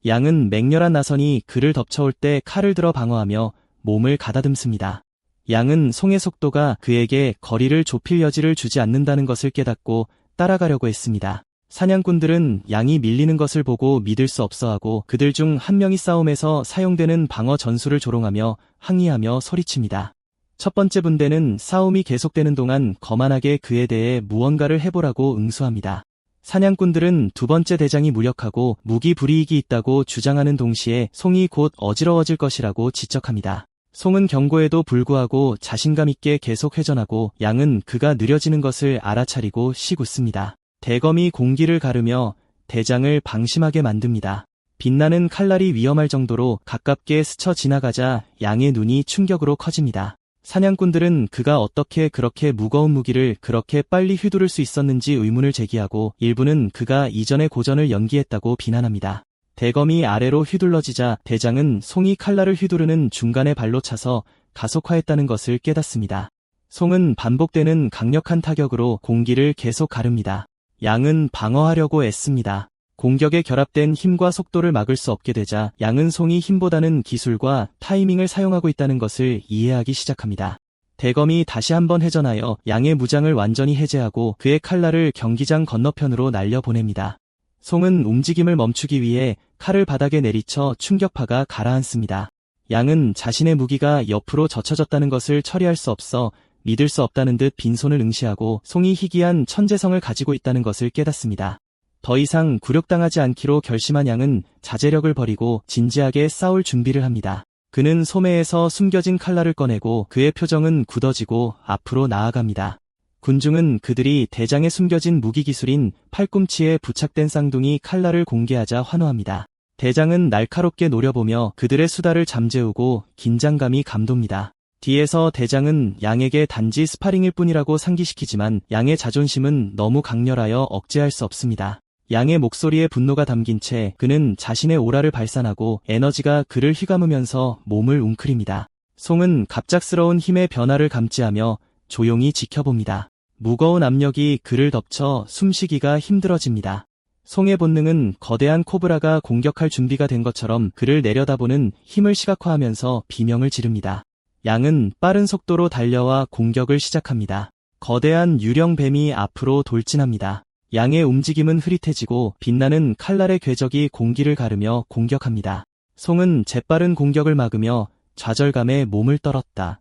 양은 맹렬한 나선이 그를 덮쳐올 때 칼을 들어 방어하며 몸을 가다듬습니다. 양은 송의 속도가 그에게 거리를 좁힐 여지를 주지 않는다는 것을 깨닫고 따라가려고 했습니다. 사냥꾼들은 양이 밀리는 것을 보고 믿을 수 없어하고 그들 중 한 명이 싸움에서 사용되는 방어 전술을 조롱하며 항의하며 소리칩니다. 첫 번째 분대는 싸움이 계속되는 동안 거만하게 그에 대해 무언가를 해보라고 응수합니다. 사냥꾼들은 두 번째 대장이 무력하고 무기 불이익이 있다고 주장하는 동시에 송이 곧 어지러워질 것이라고 지적합니다. 송은 경고에도 불구하고 자신감 있게 계속 회전하고 양은 그가 느려지는 것을 알아차리고 씩 웃습니다. 대검이 공기를 가르며 대장을 방심하게 만듭니다. 빛나는 칼날이 위험할 정도로 가깝게 스쳐 지나가자 양의 눈이 충격으로 커집니다. 사냥꾼들은 그가 어떻게 그렇게 무거운 무기를 그렇게 빨리 휘두를 수 있었는지 의문을 제기하고 일부는 그가 이전의 고전을 연기했다고 비난합니다. 대검이 아래로 휘둘러지자 대장은 송이 칼날을 휘두르는 중간에 발로 차서 가속화했다는 것을 깨닫습니다. 송은 반복되는 강력한 타격으로 공기를 계속 가릅니다. 양은 방어하려고 애씁니다. 공격에 결합된 힘과 속도를 막을 수 없게 되자 양은 송이 힘보다는 기술과 타이밍을 사용하고 있다는 것을 이해하기 시작합니다. 대검이 다시 한번 회전하여 양의 무장을 완전히 해제하고 그의 칼날을 경기장 건너편으로 날려보냅니다. 송은 움직임을 멈추기 위해 칼을 바닥에 내리쳐 충격파가 가라앉습니다. 양은 자신의 무기가 옆으로 젖혀졌다는 것을 처리할 수 없어 믿을 수 없다는 듯 빈손을 응시하고 송이 희귀한 천재성을 가지고 있다는 것을 깨닫습니다. 더 이상 굴욕당하지 않기로 결심한 양은 자제력을 버리고 진지하게 싸울 준비를 합니다. 그는 소매에서 숨겨진 칼날을 꺼내고 그의 표정은 굳어지고 앞으로 나아갑니다. 군중은 그들이 대장에 숨겨진 무기기술인 팔꿈치에 부착된 쌍둥이 칼날을 공개하자 환호합니다. 대장은 날카롭게 노려보며 그들의 수다를 잠재우고 긴장감이 감돕니다. 뒤에서 대장은 양에게 단지 스파링일 뿐이라고 상기시키지만 양의 자존심은 너무 강렬하여 억제할 수 없습니다. 양의 목소리에 분노가 담긴 채 그는 자신의 오라를 발산하고 에너지가 그를 휘감으면서 몸을 웅크립니다. 송은 갑작스러운 힘의 변화를 감지하며 조용히 지켜봅니다. 무거운 압력이 그를 덮쳐 숨쉬기가 힘들어집니다. 송의 본능은 거대한 코브라가 공격할 준비가 된 것처럼 그를 내려다보는 힘을 시각화하면서 비명을 지릅니다. 양은 빠른 속도로 달려와 공격을 시작합니다. 거대한 유령 뱀이 앞으로 돌진합니다. 양의 움직임은 흐릿해지고 빛나는 칼날의 궤적이 공기를 가르며 공격합니다. 송은 재빠른 공격을 막으며 좌절감에 몸을 떨었다.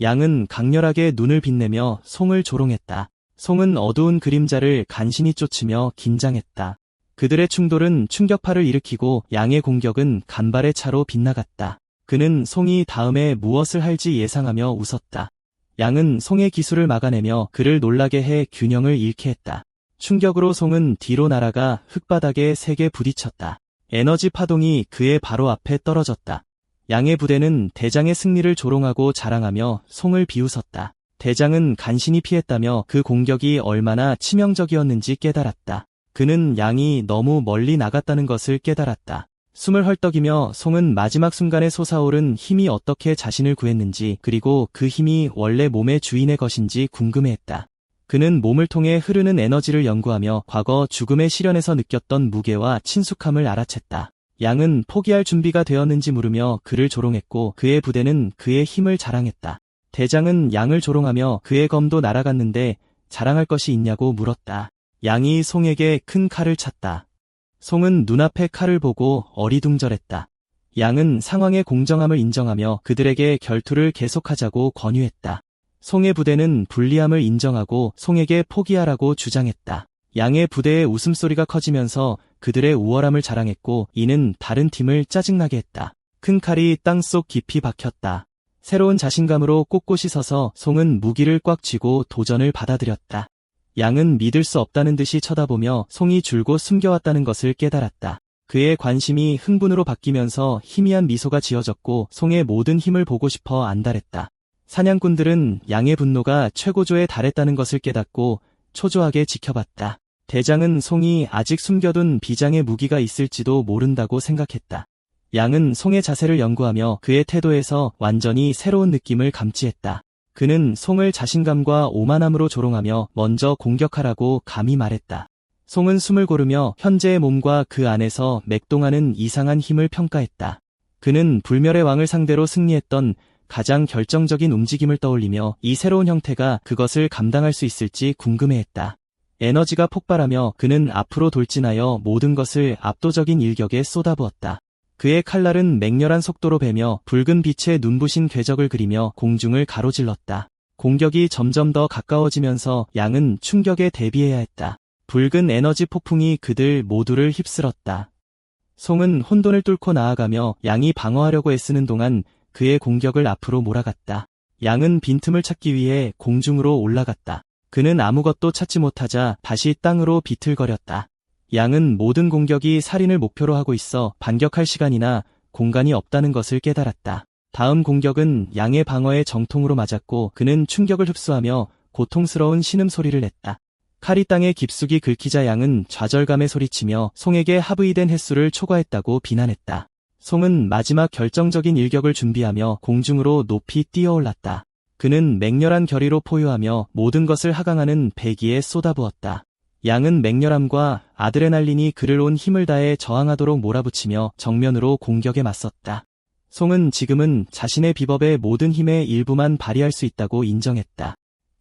양은 강렬하게 눈을 빛내며 송을 조롱했다. 송은 어두운 그림자를 간신히 쫓으며 긴장했다. 그들의 충돌은 충격파를 일으키고 양의 공격은 간발의 차로 빗나갔다. 그는 송이 다음에 무엇을 할지 예상하며 웃었다. 양은 송의 기술을 막아내며 그를 놀라게 해 균형을 잃게 했다. 충격으로 송은 뒤로 날아가 흙바닥에 세게 부딪혔다. 에너지 파동이 그의 바로 앞에 떨어졌다. 양의 부대는 대장의 승리를 조롱하고 자랑하며 송을 비웃었다. 대장은 간신히 피했다며 그 공격이 얼마나 치명적이었는지 깨달았다. 그는 양이 너무 멀리 나갔다는 것을 깨달았다. 숨을 헐떡이며 송은 마지막 순간에 솟아오른 힘이 어떻게 자신을 구했는지 그리고 그 힘이 원래 몸의 주인의 것인지 궁금해했다. 그는 몸을 통해 흐르는 에너지를 연구하며 과거 죽음의 시련에서 느꼈던 무게와 친숙함을 알아챘다. 양은 포기할 준비가 되었는지 물으며 그를 조롱했고 그의 부대는 그의 힘을 자랑했다. 대장은 양을 조롱하며 그의 검도 날아갔는데 자랑할 것이 있냐고 물었다. 양이 송에게 큰 칼을 찼다. 송은 눈앞의 칼을 보고 어리둥절했다. 양은 상황의 공정함을 인정하며 그들에게 결투를 계속하자고 권유했다. 송의 부대는 불리함을 인정하고 송에게 포기하라고 주장했다. 양의 부대의 웃음소리가 커지면서 그들의 우월함을 자랑했고 이는 다른 팀을 짜증나게 했다. 큰 칼이 땅속 깊이 박혔다. 새로운 자신감으로 꼿꼿이 서서 송은 무기를 꽉 쥐고 도전을 받아들였다. 양은 믿을 수 없다는 듯이 쳐다보며 송이 줄곧 숨겨왔다는 것을 깨달았다. 그의 관심이 흥분으로 바뀌면서 희미한 미소가 지어졌고 송의 모든 힘을 보고 싶어 안달했다. 사냥꾼들은 양의 분노가 최고조에 달했다는 것을 깨닫고 초조하게 지켜봤다. 대장은 송이 아직 숨겨둔 비장의 무기가 있을지도 모른다고 생각했다. 양은 송의 자세를 연구하며 그의 태도에서 완전히 새로운 느낌을 감지했다. 그는 송을 자신감과 오만함으로 조롱하며 먼저 공격하라고 감히 말했다. 송은 숨을 고르며 현재의 몸과 그 안에서 맥동하는 이상한 힘을 평가했다. 그는 불멸의 왕을 상대로 승리했던 가장 결정적인 움직임을 떠올리며 이 새로운 형태가 그것을 감당할 수 있을지 궁금해했다. 에너지가 폭발하며 그는 앞으로 돌진하여 모든 것을 압도적인 일격에 쏟아부었다. 그의 칼날은 맹렬한 속도로 베며 붉은 빛의 눈부신 궤적을 그리며 공중을 가로질렀다. 공격이 점점 더 가까워지면서 양은 충격에 대비해야 했다. 붉은 에너지 폭풍이 그들 모두를 휩쓸었다. 송은 혼돈을 뚫고 나아가며 양이 방어하려고 애쓰는 동안 그의 공격을 앞으로 몰아갔다. 양은 빈틈을 찾기 위해 공중으로 올라갔다. 그는 아무것도 찾지 못하자 다시 땅으로 비틀거렸다. 양은 모든 공격이 살인을 목표로 하고 있어 반격할 시간이나 공간이 없다는 것을 깨달았다. 다음 공격은 양의 방어에 정통으로 맞았고 그는 충격을 흡수하며 고통스러운 신음소리를 냈다. 칼이 땅에 깊숙이 긁히자 양은 좌절감에 소리치며 송에게 합의된 횟수를 초과했다고 비난했다. 송은 마지막 결정적인 일격을 준비하며 공중으로 높이 뛰어올랐다. 그는 맹렬한 결의로 포효하며 모든 것을 하강하는 배기에 쏟아부었다. 양은 맹렬함과 아드레날린이 그를 온 힘을 다해 저항하도록 몰아붙이며 정면으로 공격에 맞섰다. 송은 지금은 자신의 비법의 모든 힘의 일부만 발휘할 수 있다고 인정했다.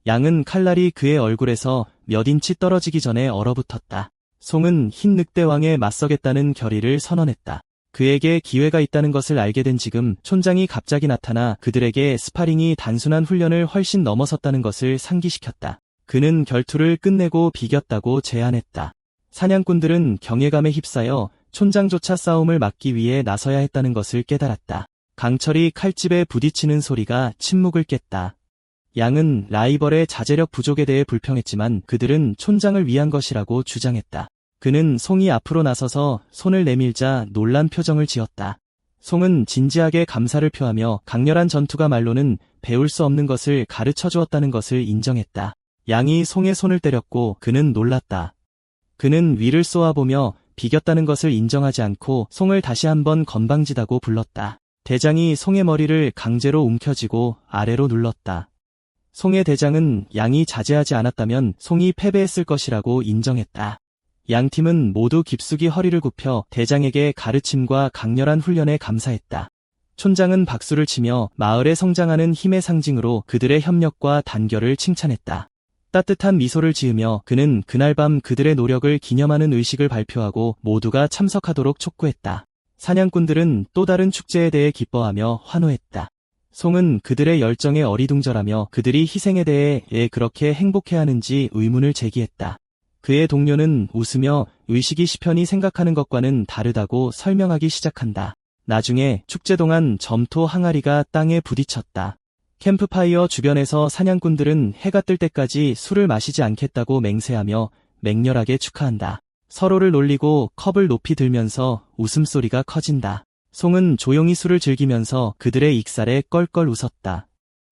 양은 칼날이 그의 얼굴에서 몇 인치 떨어지기 전에 얼어붙었다. 송은 흰 늑대왕에 맞서겠다는 결의를 선언했다. 그에게 기회가 있다는 것을 알게 된 지금 촌장이 갑자기 나타나 그들에게 스파링이 단순한 훈련을 훨씬 넘어섰다는 것을 상기시켰다. 그는 결투를 끝내고 비겼다고 제안했다. 사냥꾼들은 경외감에 휩싸여 촌장조차 싸움을 막기 위해 나서야 했다는 것을 깨달았다. 강철이 칼집에 부딪히는 소리가 침묵을 깼다. 양은 라이벌의 자제력 부족에 대해 불평했지만 그들은 촌장을 위한 것이라고 주장했다. 그는 송이 앞으로 나서서 손을 내밀자 놀란 표정을 지었다. 송은 진지하게 감사를 표하며 강렬한 전투가 말로는 배울 수 없는 것을 가르쳐 주었다는 것을 인정했다. 양이 송의 손을 때렸고 그는 놀랐다. 그는 위를 쏘아보며 비겼다는 것을 인정하지 않고 송을 다시 한번 건방지다고 불렀다. 대장이 송의 머리를 강제로 움켜쥐고 아래로 눌렀다. 송의 대장은 양이 자제하지 않았다면 송이 패배했을 것이라고 인정했다. 양팀은 모두 깊숙이 허리를 굽혀 대장에게 가르침과 강렬한 훈련에 감사했다. 촌장은 박수를 치며 마을에 성장하는 힘의 상징으로 그들의 협력과 단결을 칭찬했다. 따뜻한 미소를 지으며 그는 그날 밤 그들의 노력을 기념하는 의식을 발표하고 모두가 참석하도록 촉구했다. 사냥꾼들은 또 다른 축제에 대해 기뻐하며 환호했다. 송은 그들의 열정에 어리둥절하며 그들이 희생에 대해 왜 그렇게 행복해하는지 의문을 제기했다. 그의 동료는 웃으며 의식이 시편이 생각하는 것과는 다르다고 설명하기 시작한다. 나중에 축제 동안 점토 항아리가 땅에 부딪혔다. 캠프파이어 주변에서 사냥꾼들은 해가 뜰 때까지 술을 마시지 않겠다고 맹세하며 맹렬하게 축하한다. 서로를 놀리고 컵을 높이 들면서 웃음소리가 커진다. 송은 조용히 술을 즐기면서 그들의 익살에 껄껄 웃었다.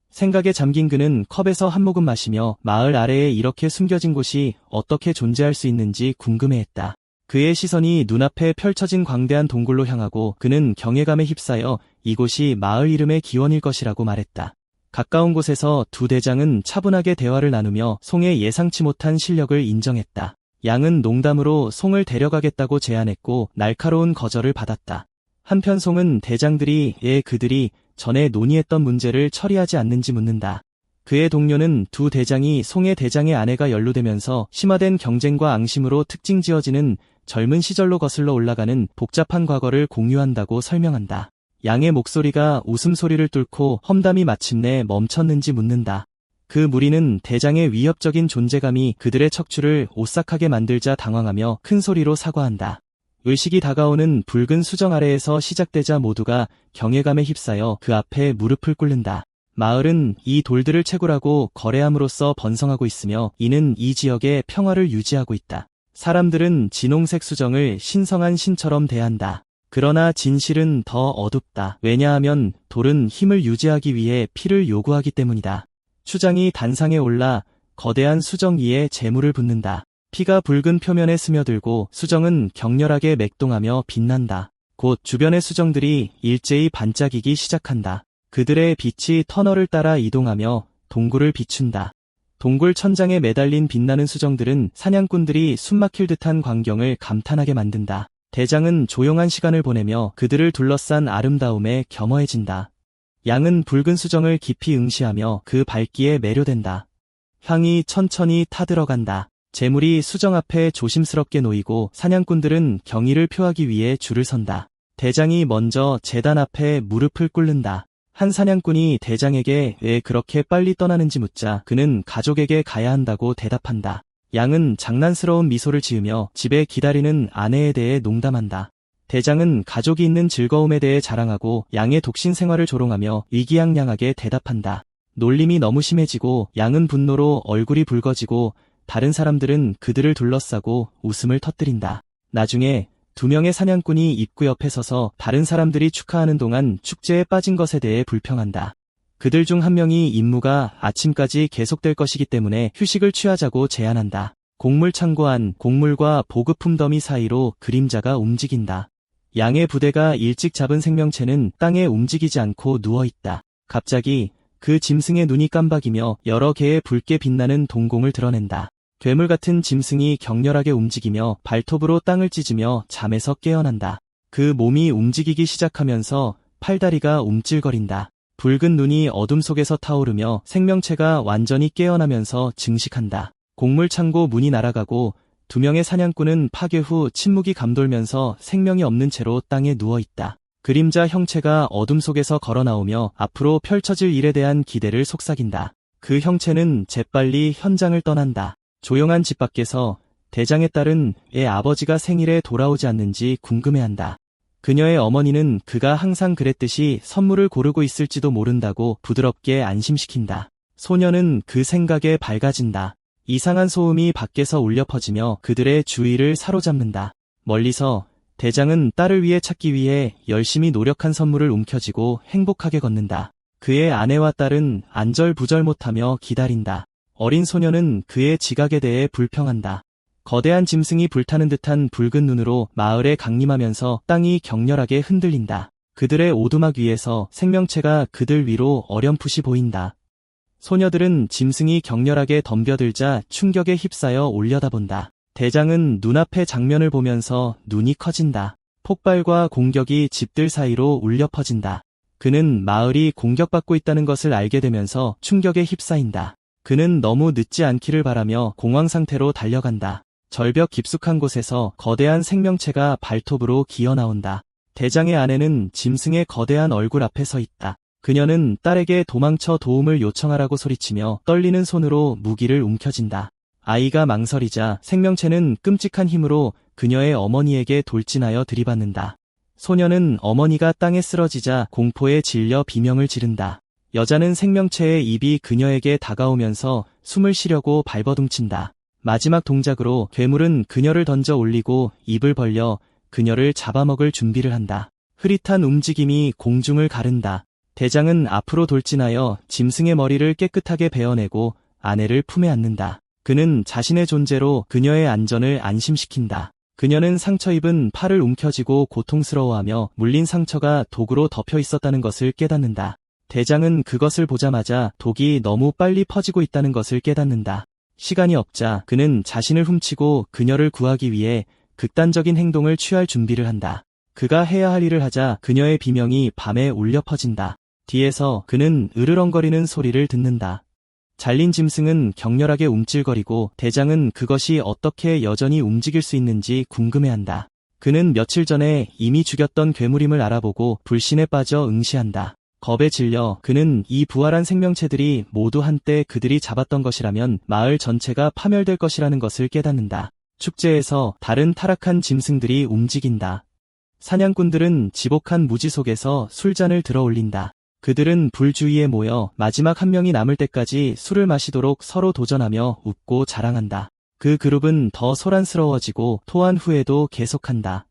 생각에 잠긴 그는 컵에서 한 모금 마시며 마을 아래에 이렇게 숨겨진 곳이 어떻게 존재할 수 있는지 궁금해했다. 그의 시선이 눈앞에 펼쳐진 광대한 동굴로 향하고 그는 경외감에 휩싸여 이곳이 마을 이름의 기원일 것이라고 말했다. 가까운 곳에서 두 대장은 차분하게 대화를 나누며 송의 예상치 못한 실력을 인정했다. 양은 농담으로 송을 데려가겠다고 제안했고 날카로운 거절을 받았다. 한편 송은 대장들이 왜 그들이 전에 논의했던 문제를 처리하지 않는지 묻는다. 그의 동료는 두 대장이 송의 대장의 아내가 연루되면서 심화된 경쟁과 앙심으로 특징 지어지는 젊은 시절로 거슬러 올라가는 복잡한 과거를 공유한다고 설명한다. 양의 목소리가 웃음소리를 뚫고 험담이 마침내 멈췄는지 묻는다. 그 무리는 대장의 위협적인 존재감이 그들의 척추를 오싹하게 만들자 당황하며 큰 소리로 사과한다. 의식이 다가오는 붉은 수정 아래에서 시작되자 모두가 경외감에 휩싸여 그 앞에 무릎을 꿇는다. 마을은 이 돌들을 채굴하고 거래함으로써 번성하고 있으며 이는 이 지역의 평화를 유지하고 있다. 사람들은 진홍색 수정을 신성한 신처럼 대한다. 그러나 진실은 더 어둡다. 왜냐하면 돌은 힘을 유지하기 위해 피를 요구하기 때문이다. 추장이 단상에 올라 거대한 수정 위에 재물을 붓는다. 피가 붉은 표면에 스며들고 수정은 격렬하게 맥동하며 빛난다. 곧 주변의 수정들이 일제히 반짝이기 시작한다. 그들의 빛이 터널을 따라 이동하며 동굴을 비춘다. 동굴 천장에 매달린 빛나는 수정들은 사냥꾼들이 숨막힐 듯한 광경을 감탄하게 만든다. 대장은 조용한 시간을 보내며 그들을 둘러싼 아름다움에 겸허해진다. 양은 붉은 수정을 깊이 응시하며 그 밝기에 매료된다. 향이 천천히 타들어간다. 재물이 수정 앞에 조심스럽게 놓이고 사냥꾼들은 경의를 표하기 위해 줄을 선다. 대장이 먼저 제단 앞에 무릎을 꿇는다. 한 사냥꾼이 대장에게 왜 그렇게 빨리 떠나는지 묻자 그는 가족에게 가야 한다고 대답한다. 양은 장난스러운 미소를 지으며 집에 기다리는 아내에 대해 농담한다. 대장은 가족이 있는 즐거움에 대해 자랑하고 양의 독신 생활을 조롱하며 위기양양하게 대답한다. 놀림이 너무 심해지고 양은 분노로 얼굴이 붉어지고 다른 사람들은 그들을 둘러싸고 웃음을 터뜨린다. 나중에 두 명의 사냥꾼이 입구 옆에 서서 다른 사람들이 축하하는 동안 축제에 빠진 것에 대해 불평한다. 그들 중 한 명이 임무가 아침까지 계속될 것이기 때문에 휴식을 취하자고 제안한다. 곡물 창고 안 곡물과 보급품 더미 사이로 그림자가 움직인다. 양의 부대가 일찍 잡은 생명체는 땅에 움직이지 않고 누워있다. 갑자기 그 짐승의 눈이 깜박이며 여러 개의 붉게 빛나는 동공을 드러낸다. 괴물 같은 짐승이 격렬하게 움직이며 발톱으로 땅을 찢으며 잠에서 깨어난다. 그 몸이 움직이기 시작하면서 팔다리가 움찔거린다. 붉은 눈이 어둠 속에서 타오르며 생명체가 완전히 깨어나면서 증식한다. 곡물 창고 문이 날아가고 두 명의 사냥꾼은 파괴 후 침묵이 감돌면서 생명이 없는 채로 땅에 누워있다. 그림자 형체가 어둠 속에서 걸어나오며 앞으로 펼쳐질 일에 대한 기대를 속삭인다. 그 형체는 재빨리 현장을 떠난다. 조용한 집 밖에서 대장의 딸은 왜 아버지가 생일에 돌아오지 않는지 궁금해한다. 그녀의 어머니는 그가 항상 그랬듯이 선물을 고르고 있을지도 모른다고 부드럽게 안심시킨다. 소녀는 그 생각에 밝아진다. 이상한 소음이 밖에서 울려 퍼지며 그들의 주의를 사로잡는다. 멀리서 대장은 딸을 위해 찾기 위해 열심히 노력한 선물을 움켜쥐고 행복하게 걷는다. 그의 아내와 딸은 안절부절 못하며 기다린다. 어린 소녀는 그의 지각에 대해 불평한다. 거대한 짐승이 불타는 듯한 붉은 눈으로 마을에 강림하면서 땅이 격렬하게 흔들린다. 그들의 오두막 위에서 생명체가 그들 위로 어렴풋이 보인다. 소녀들은 짐승이 격렬하게 덤벼들자 충격에 휩싸여 올려다본다. 대장은 눈앞의 장면을 보면서 눈이 커진다. 폭발과 공격이 집들 사이로 울려 퍼진다. 그는 마을이 공격받고 있다는 것을 알게 되면서 충격에 휩싸인다. 그는 너무 늦지 않기를 바라며 공황 상태로 달려간다. 절벽 깊숙한 곳에서 거대한 생명체가 발톱으로 기어나온다. 대장의 아내는 짐승의 거대한 얼굴 앞에 서 있다. 그녀는 딸에게 도망쳐 도움을 요청하라고 소리치며 떨리는 손으로 무기를 움켜쥔다. 아이가 망설이자 생명체는 끔찍한 힘으로 그녀의 어머니에게 돌진하여 들이받는다. 소녀는 어머니가 땅에 쓰러지자 공포에 질려 비명을 지른다. 여자는 생명체의 입이 그녀에게 다가오면서 숨을 쉬려고 발버둥친다. 마지막 동작으로 괴물은 그녀를 던져 올리고 입을 벌려 그녀를 잡아먹을 준비를 한다. 흐릿한 움직임이 공중을 가른다. 대장은 앞으로 돌진하여 짐승의 머리를 깨끗하게 베어내고 아내를 품에 안는다. 그는 자신의 존재로 그녀의 안전을 안심시킨다. 그녀는 상처 입은 팔을 움켜쥐고 고통스러워하며 물린 상처가 독으로 덮여 있었다는 것을 깨닫는다. 대장은 그것을 보자마자 독이 너무 빨리 퍼지고 있다는 것을 깨닫는다. 시간이 없자 그는 자신을 훔치고 그녀를 구하기 위해 극단적인 행동을 취할 준비를 한다. 그가 해야 할 일을 하자 그녀의 비명이 밤에 울려 퍼진다. 뒤에서 그는 으르렁거리는 소리를 듣는다. 잘린 짐승은 격렬하게 움찔거리고 대장은 그것이 어떻게 여전히 움직일 수 있는지 궁금해한다. 그는 며칠 전에 이미 죽였던 괴물임을 알아보고 불신에 빠져 응시한다. 겁에 질려 그는 이 부활한 생명체들이 모두 한때 그들이 잡았던 것이라면 마을 전체가 파멸될 것이라는 것을 깨닫는다. 축제에서 다른 타락한 짐승들이 움직인다. 사냥꾼들은 지복한 무지 속에서 술잔을 들어 올린다. 그들은 불 주위에 모여 마지막 한 명이 남을 때까지 술을 마시도록 서로 도전하며 웃고 자랑한다. 그 그룹은 더 소란스러워지고 토한 후에도 계속한다.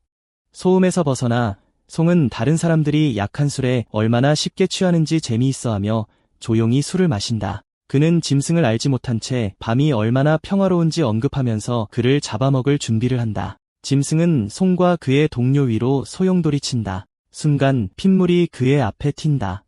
소음에서 벗어나 송은 다른 사람들이 약한 술에 얼마나 쉽게 취하는지 재미있어하며 조용히 술을 마신다. 그는 짐승을 알지 못한 채 밤이 얼마나 평화로운지 언급하면서 그를 잡아먹을 준비를 한다. 짐승은 송과 그의 동료 위로 소용돌이친다. 순간 핏물이 그의 앞에 튄다.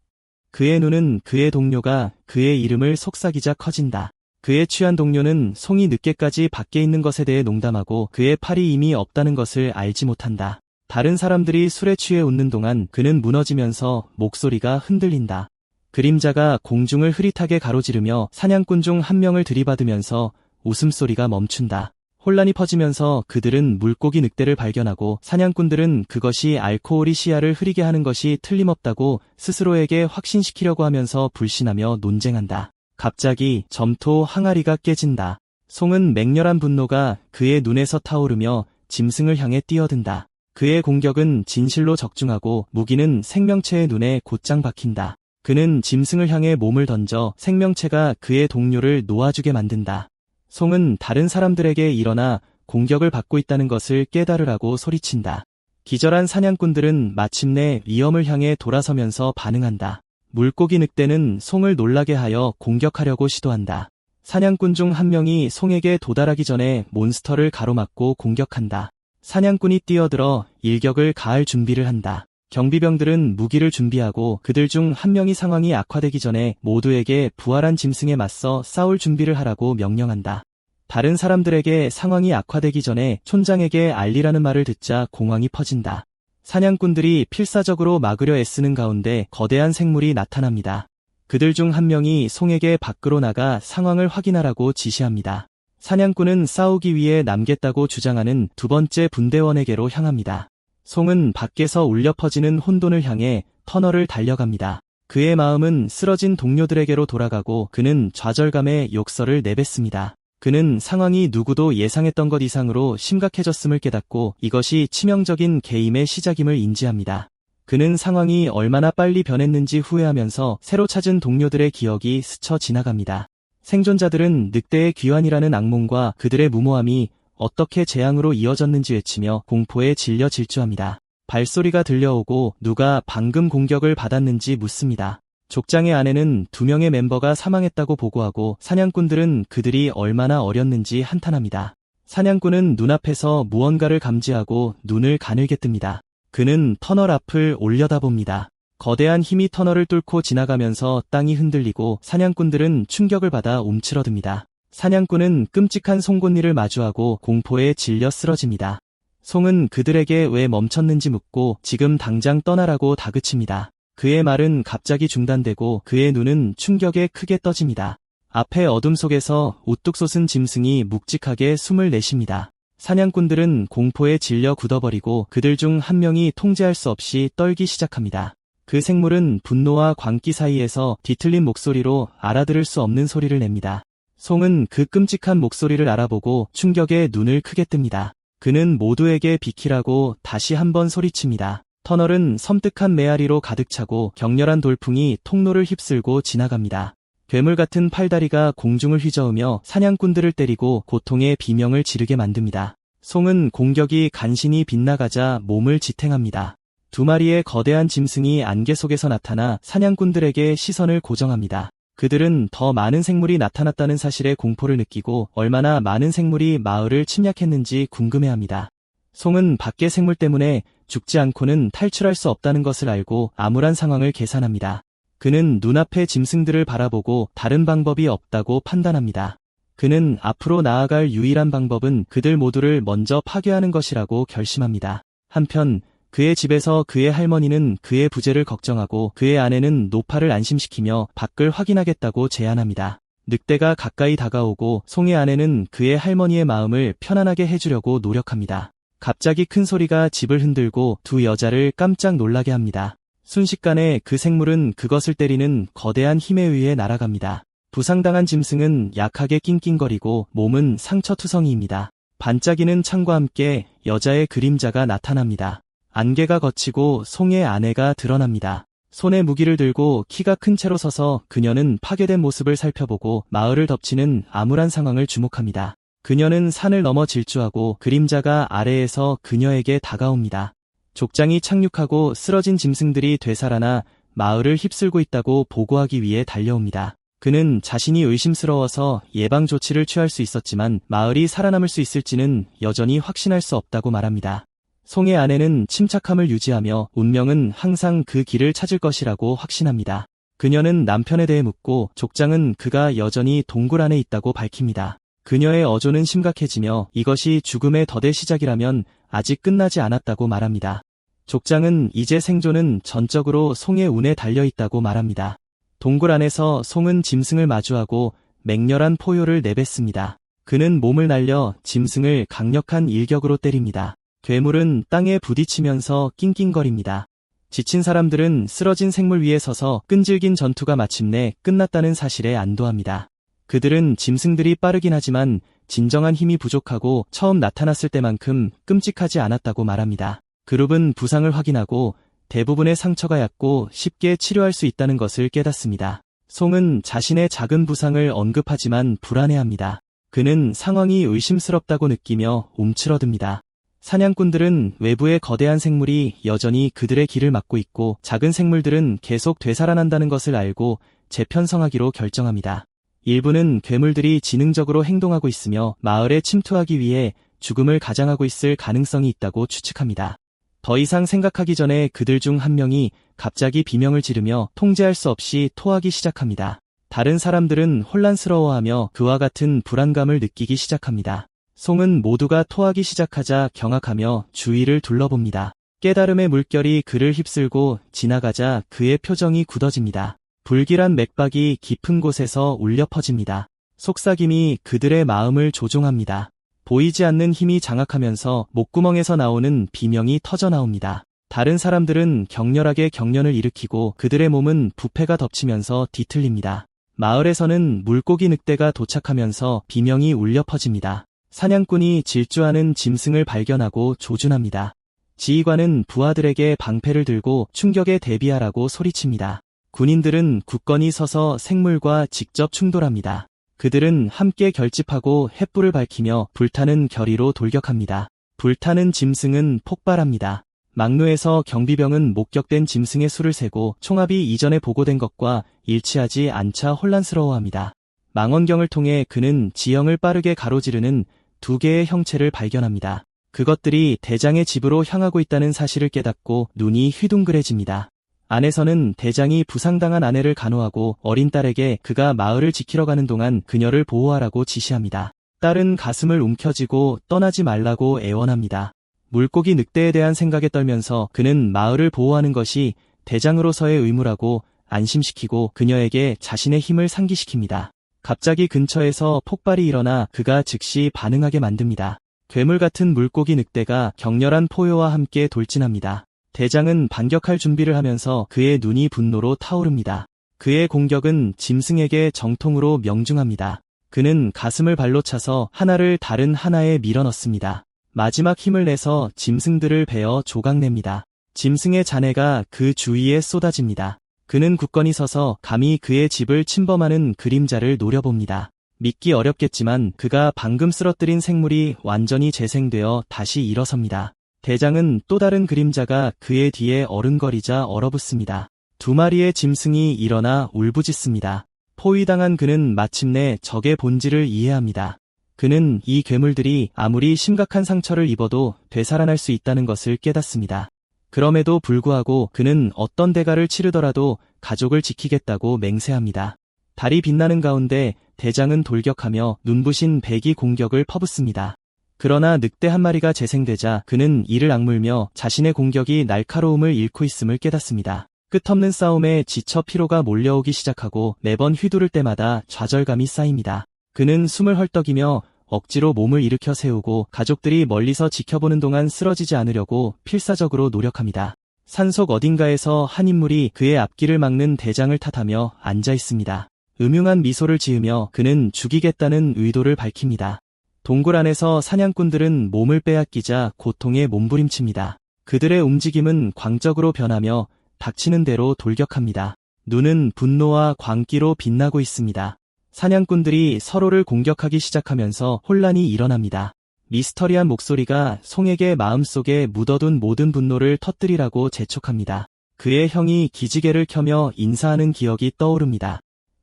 그의 눈은 그의 동료가 그의 이름을 속삭이자 커진다. 그의 취한 동료는 송이 늦게까지 밖에 있는 것에 대해 농담하고 그의 팔이 이미 없다는 것을 알지 못한다. 다른 사람들이 술에 취해 웃는 동안 그는 무너지면서 목소리가 흔들린다. 그림자가 공중을 흐릿하게 가로지르며 사냥꾼 중 한 명을 들이받으면서 웃음소리가 멈춘다. 혼란이 퍼지면서 그들은 물고기 늑대를 발견하고 사냥꾼들은 그것이 알코올이 시야를 흐리게 하는 것이 틀림없다고 스스로에게 확신시키려고 하면서 불신하며 논쟁한다. 갑자기 점토 항아리가 깨진다. 송은 맹렬한 분노가 그의 눈에서 타오르며 짐승을 향해 뛰어든다. 그의 공격은 진실로 적중하고 무기는 생명체의 눈에 곧장 박힌다. 그는 짐승을 향해 몸을 던져 생명체가 그의 동료를 놓아주게 만든다. 송은 다른 사람들에게 일어나 공격을 받고 있다는 것을 깨달으라고 소리친다. 기절한 사냥꾼들은 마침내 위험을 향해 돌아서면서 반응한다. 물고기 늑대는 송을 놀라게 하여 공격하려고 시도한다. 사냥꾼 중 한 명이 송에게 도달하기 전에 몬스터를 가로막고 공격한다. 사냥꾼이 뛰어들어 일격을 가할 준비를 한다. 경비병들은 무기를 준비하고 그들 중 한 명이 상황이 악화되기 전에 모두에게 부활한 짐승에 맞서 싸울 준비를 하라고 명령한다. 다른 사람들에게 상황이 악화되기 전에 촌장에게 알리라는 말을 듣자 공황이 퍼진다. 사냥꾼들이 필사적으로 막으려 애쓰는 가운데 거대한 생물이 나타납니다. 그들 중 한 명이 송에게 밖으로 나가 상황을 확인하라고 지시합니다. 사냥꾼은 싸우기 위해 남겠다고 주장하는 두 번째 분대원에게로 향합니다. 송은 밖에서 울려 퍼지는 혼돈을 향해 터널을 달려갑니다. 그의 마음은 쓰러진 동료들에게로 돌아가고 그는 좌절감에 욕설을 내뱉습니다. 그는 상황이 누구도 예상했던 것 이상으로 심각해졌음을 깨닫고 이것이 치명적인 게임의 시작임을 인지합니다. 그는 상황이 얼마나 빨리 변했는지 후회하면서 새로 찾은 동료들의 기억이 스쳐 지나갑니다. 생존자들은 늑대의 귀환이라는 악몽과 그들의 무모함이 어떻게 재앙으로 이어졌는지 외치며 공포에 질려 질주합니다. 발소리가 들려오고 누가 방금 공격을 받았는지 묻습니다. 족장의 안에는 2명의 멤버가 사망했다고 보고하고 사냥꾼들은 그들이 얼마나 어렸는지 한탄합니다. 사냥꾼은 눈앞에서 무언가를 감지하고 눈을 가늘게 뜹니다. 그는 터널 앞을 올려다봅니다. 거대한 힘이 터널을 뚫고 지나가면서 땅이 흔들리고 사냥꾼들은 충격을 받아 움츠러듭니다. 사냥꾼은 끔찍한 송곳니를 마주하고 공포에 질려 쓰러집니다. 송은 그들에게 왜 멈췄는지 묻고 지금 당장 떠나라고 다그칩니다. 그의 말은 갑자기 중단되고 그의 눈은 충격에 크게 떠집니다. 앞에 어둠 속에서 우뚝 솟은 짐승이 묵직하게 숨을 내쉽니다. 사냥꾼들은 공포에 질려 굳어버리고 그들 중 한 명이 통제할 수 없이 떨기 시작합니다. 그 생물은 분노와 광기 사이에서 뒤틀린 목소리로 알아들을 수 없는 소리를 냅니다. 송은 그 끔찍한 목소리를 알아보고 충격에 눈을 크게 뜹니다. 그는 모두에게 비키라고 다시 한번 소리칩니다. 터널은 섬뜩한 메아리로 가득 차고 격렬한 돌풍이 통로를 휩쓸고 지나갑니다. 괴물 같은 팔다리가 공중을 휘저으며 사냥꾼들을 때리고 고통의 비명을 지르게 만듭니다. 송은 공격이 간신히 빗나가자 몸을 지탱합니다. 2마리의 거대한 짐승이 안개 속에서 나타나 사냥꾼들에게 시선을 고정합니다. 그들은 더 많은 생물이 나타났다는 사실에 공포를 느끼고 얼마나 많은 생물이 마을을 침략했는지 궁금해합니다. 송은 밖의 생물 때문에 죽지 않고는 탈출할 수 없다는 것을 알고 암울한 상황을 계산합니다. 그는 눈앞의 짐승들을 바라보고 다른 방법이 없다고 판단합니다. 그는 앞으로 나아갈 유일한 방법은 그들 모두를 먼저 파괴하는 것이라고 결심합니다. 한편 그의 집에서 그의 할머니는 그의 부재를 걱정하고 그의 아내는 노파를 안심시키며 밖을 확인하겠다고 제안합니다. 늑대가 가까이 다가오고 송의 아내는 그의 할머니의 마음을 편안하게 해주려고 노력합니다. 갑자기 큰 소리가 집을 흔들고 2 여자를 깜짝 놀라게 합니다. 순식간에 그 생물은 그것을 때리는 거대한 힘에 의해 날아갑니다. 부상당한 짐승은 약하게 낑낑거리고 몸은 상처투성이입니다. 반짝이는 창과 함께 여자의 그림자가 나타납니다. 안개가 걷히고 송의 아내가 드러납니다. 손에 무기를 들고 키가 큰 채로 서서 그녀는 파괴된 모습을 살펴보고 마을을 덮치는 암울한 상황을 주목합니다. 그녀는 산을 넘어 질주하고 그림자가 아래에서 그녀에게 다가옵니다. 족장이 착륙하고 쓰러진 짐승들이 되살아나 마을을 휩쓸고 있다고 보고하기 위해 달려옵니다. 그는 자신이 의심스러워서 예방 조치를 취할 수 있었지만 마을이 살아남을 수 있을지는 여전히 확신할 수 없다고 말합니다. 송의 아내는 침착함을 유지하며 운명은 항상 그 길을 찾을 것이라고 확신합니다. 그녀는 남편에 대해 묻고 족장은 그가 여전히 동굴 안에 있다고 밝힙니다. 그녀의 어조는 심각해지며 이것이 죽음의 덫의 시작이라면 아직 끝나지 않았다고 말합니다. 족장은 이제 생존은 전적으로 송의 운에 달려있다고 말합니다. 동굴 안에서 송은 짐승을 마주하고 맹렬한 포효를 내뱉습니다. 그는 몸을 날려 짐승을 강력한 일격으로 때립니다. 괴물은 땅에 부딪히면서 낑낑거립니다. 지친 사람들은 쓰러진 생물 위에 서서 끈질긴 전투가 마침내 끝났다는 사실에 안도합니다. 그들은 짐승들이 빠르긴 하지만 진정한 힘이 부족하고 처음 나타났을 때만큼 끔찍하지 않았다고 말합니다. 그룹은 부상을 확인하고 대부분의 상처가 얕고 쉽게 치료할 수 있다는 것을 깨닫습니다. 송은 자신의 작은 부상을 언급하지만 불안해합니다. 그는 상황이 의심스럽다고 느끼며 움츠러듭니다. 사냥꾼들은 외부의 거대한 생물이 여전히 그들의 길을 막고 있고 작은 생물들은 계속 되살아난다는 것을 알고 재편성하기로 결정합니다. 일부는 괴물들이 지능적으로 행동하고 있으며 마을에 침투하기 위해 죽음을 가장하고 있을 가능성이 있다고 추측합니다. 더 이상 생각하기 전에 그들 중 한 명이 갑자기 비명을 지르며 통제할 수 없이 토하기 시작합니다. 다른 사람들은 혼란스러워하며 그와 같은 불안감을 느끼기 시작합니다. 송은 모두가 토하기 시작하자 경악하며 주위를 둘러봅니다. 깨달음의 물결이 그를 휩쓸고 지나가자 그의 표정이 굳어집니다. 불길한 맥박이 깊은 곳에서 울려 퍼집니다. 속삭임이 그들의 마음을 조종합니다. 보이지 않는 힘이 장악하면서 목구멍에서 나오는 비명이 터져나옵니다. 다른 사람들은 격렬하게 경련을 일으키고 그들의 몸은 부패가 덮치면서 뒤틀립니다. 마을에서는 물고기 늑대가 도착하면서 비명이 울려 퍼집니다. 사냥꾼이 질주하는 짐승을 발견하고 조준합니다. 지휘관은 부하들에게 방패를 들고 충격에 대비하라고 소리칩니다. 군인들은 굳건히 서서 생물과 직접 충돌합니다. 그들은 함께 결집하고 횃불을 밝히며 불타는 결의로 돌격합니다. 불타는 짐승은 폭발합니다. 막루에서 경비병은 목격된 짐승의 수를 세고 총합이 이전에 보고된 것과 일치하지 않자 혼란스러워합니다. 망원경을 통해 그는 지형을 빠르게 가로지르는 2개의 형체를 발견합니다. 그것들이 대장의 집으로 향하고 있다는 사실을 깨닫고 눈이 휘둥그레집니다. 안에서는 대장이 부상당한 아내를 간호하고 어린 딸에게 그가 마을을 지키러 가는 동안 그녀를 보호하라고 지시합니다. 딸은 가슴을 움켜쥐고 떠나지 말라고 애원합니다. 물고기 늑대에 대한 생각에 떨면서 그는 마을을 보호하는 것이 대장으로서의 의무라고 안심시키고 그녀에게 자신의 힘을 상기시킵니다. 갑자기 근처에서 폭발이 일어나 그가 즉시 반응하게 만듭니다. 괴물 같은 물고기 늑대가 격렬한 포효와 함께 돌진합니다. 대장은 반격할 준비를 하면서 그의 눈이 분노로 타오릅니다. 그의 공격은 짐승에게 정통으로 명중합니다. 그는 가슴을 발로 차서 하나를 다른 하나에 밀어넣습니다. 마지막 힘을 내서 짐승들을 베어 조각냅니다. 짐승의 잔해가 그 주위에 쏟아집니다. 그는 굳건히 서서 감히 그의 집을 침범하는 그림자를 노려봅니다. 믿기 어렵겠지만 그가 방금 쓰러뜨린 생물이 완전히 재생되어 다시 일어섭니다. 대장은 또 다른 그림자가 그의 뒤에 어른거리자 얼어붙습니다. 2마리의 짐승이 일어나 울부짖습니다. 포위당한 그는 마침내 적의 본질을 이해합니다. 그는 이 괴물들이 아무리 심각한 상처를 입어도 되살아날 수 있다는 것을 깨닫습니다. 그럼에도 불구하고 그는 어떤 대가를 치르더라도 가족을 지키겠다고 맹세합니다. 달이 빛나는 가운데 대장은 돌격하며 눈부신 배기 공격을 퍼붓습니다. 그러나 늑대 한 마리가 재생되자 그는 이를 악물며 자신의 공격이 날카로움을 잃고 있음을 깨닫습니다. 끝없는 싸움에 지쳐 피로가 몰려오기 시작하고 매번 휘두를 때마다 좌절감이 쌓입니다. 그는 숨을 헐떡이며 억지로 몸을 일으켜 세우고 가족들이 멀리서 지켜보는 동안 쓰러지지 않으려고 필사적으로 노력합니다. 산속 어딘가에서 한 인물이 그의 앞길을 막는 대장을 탓하며 앉아 있습니다. 음흉한 미소를 지으며 그는 죽이겠다는 의도를 밝힙니다. 동굴 안에서 사냥꾼들은 몸을 빼앗기자 고통에 몸부림칩니다. 그들의 움직임은 광적으로 변하며 닥치는 대로 돌격합니다. 눈은 분노와 광기로 빛나고 있습니다. 사냥꾼들이 서로를 공격하기 시작하면서 혼란이 일어납니다. 미스터리한 목소리가 송에게 마음속에 묻어둔 모든 분노를 터뜨리라고 재촉합니다. 그의 형이 기지개를 켜며 인사하는 기억이 떠오릅니다.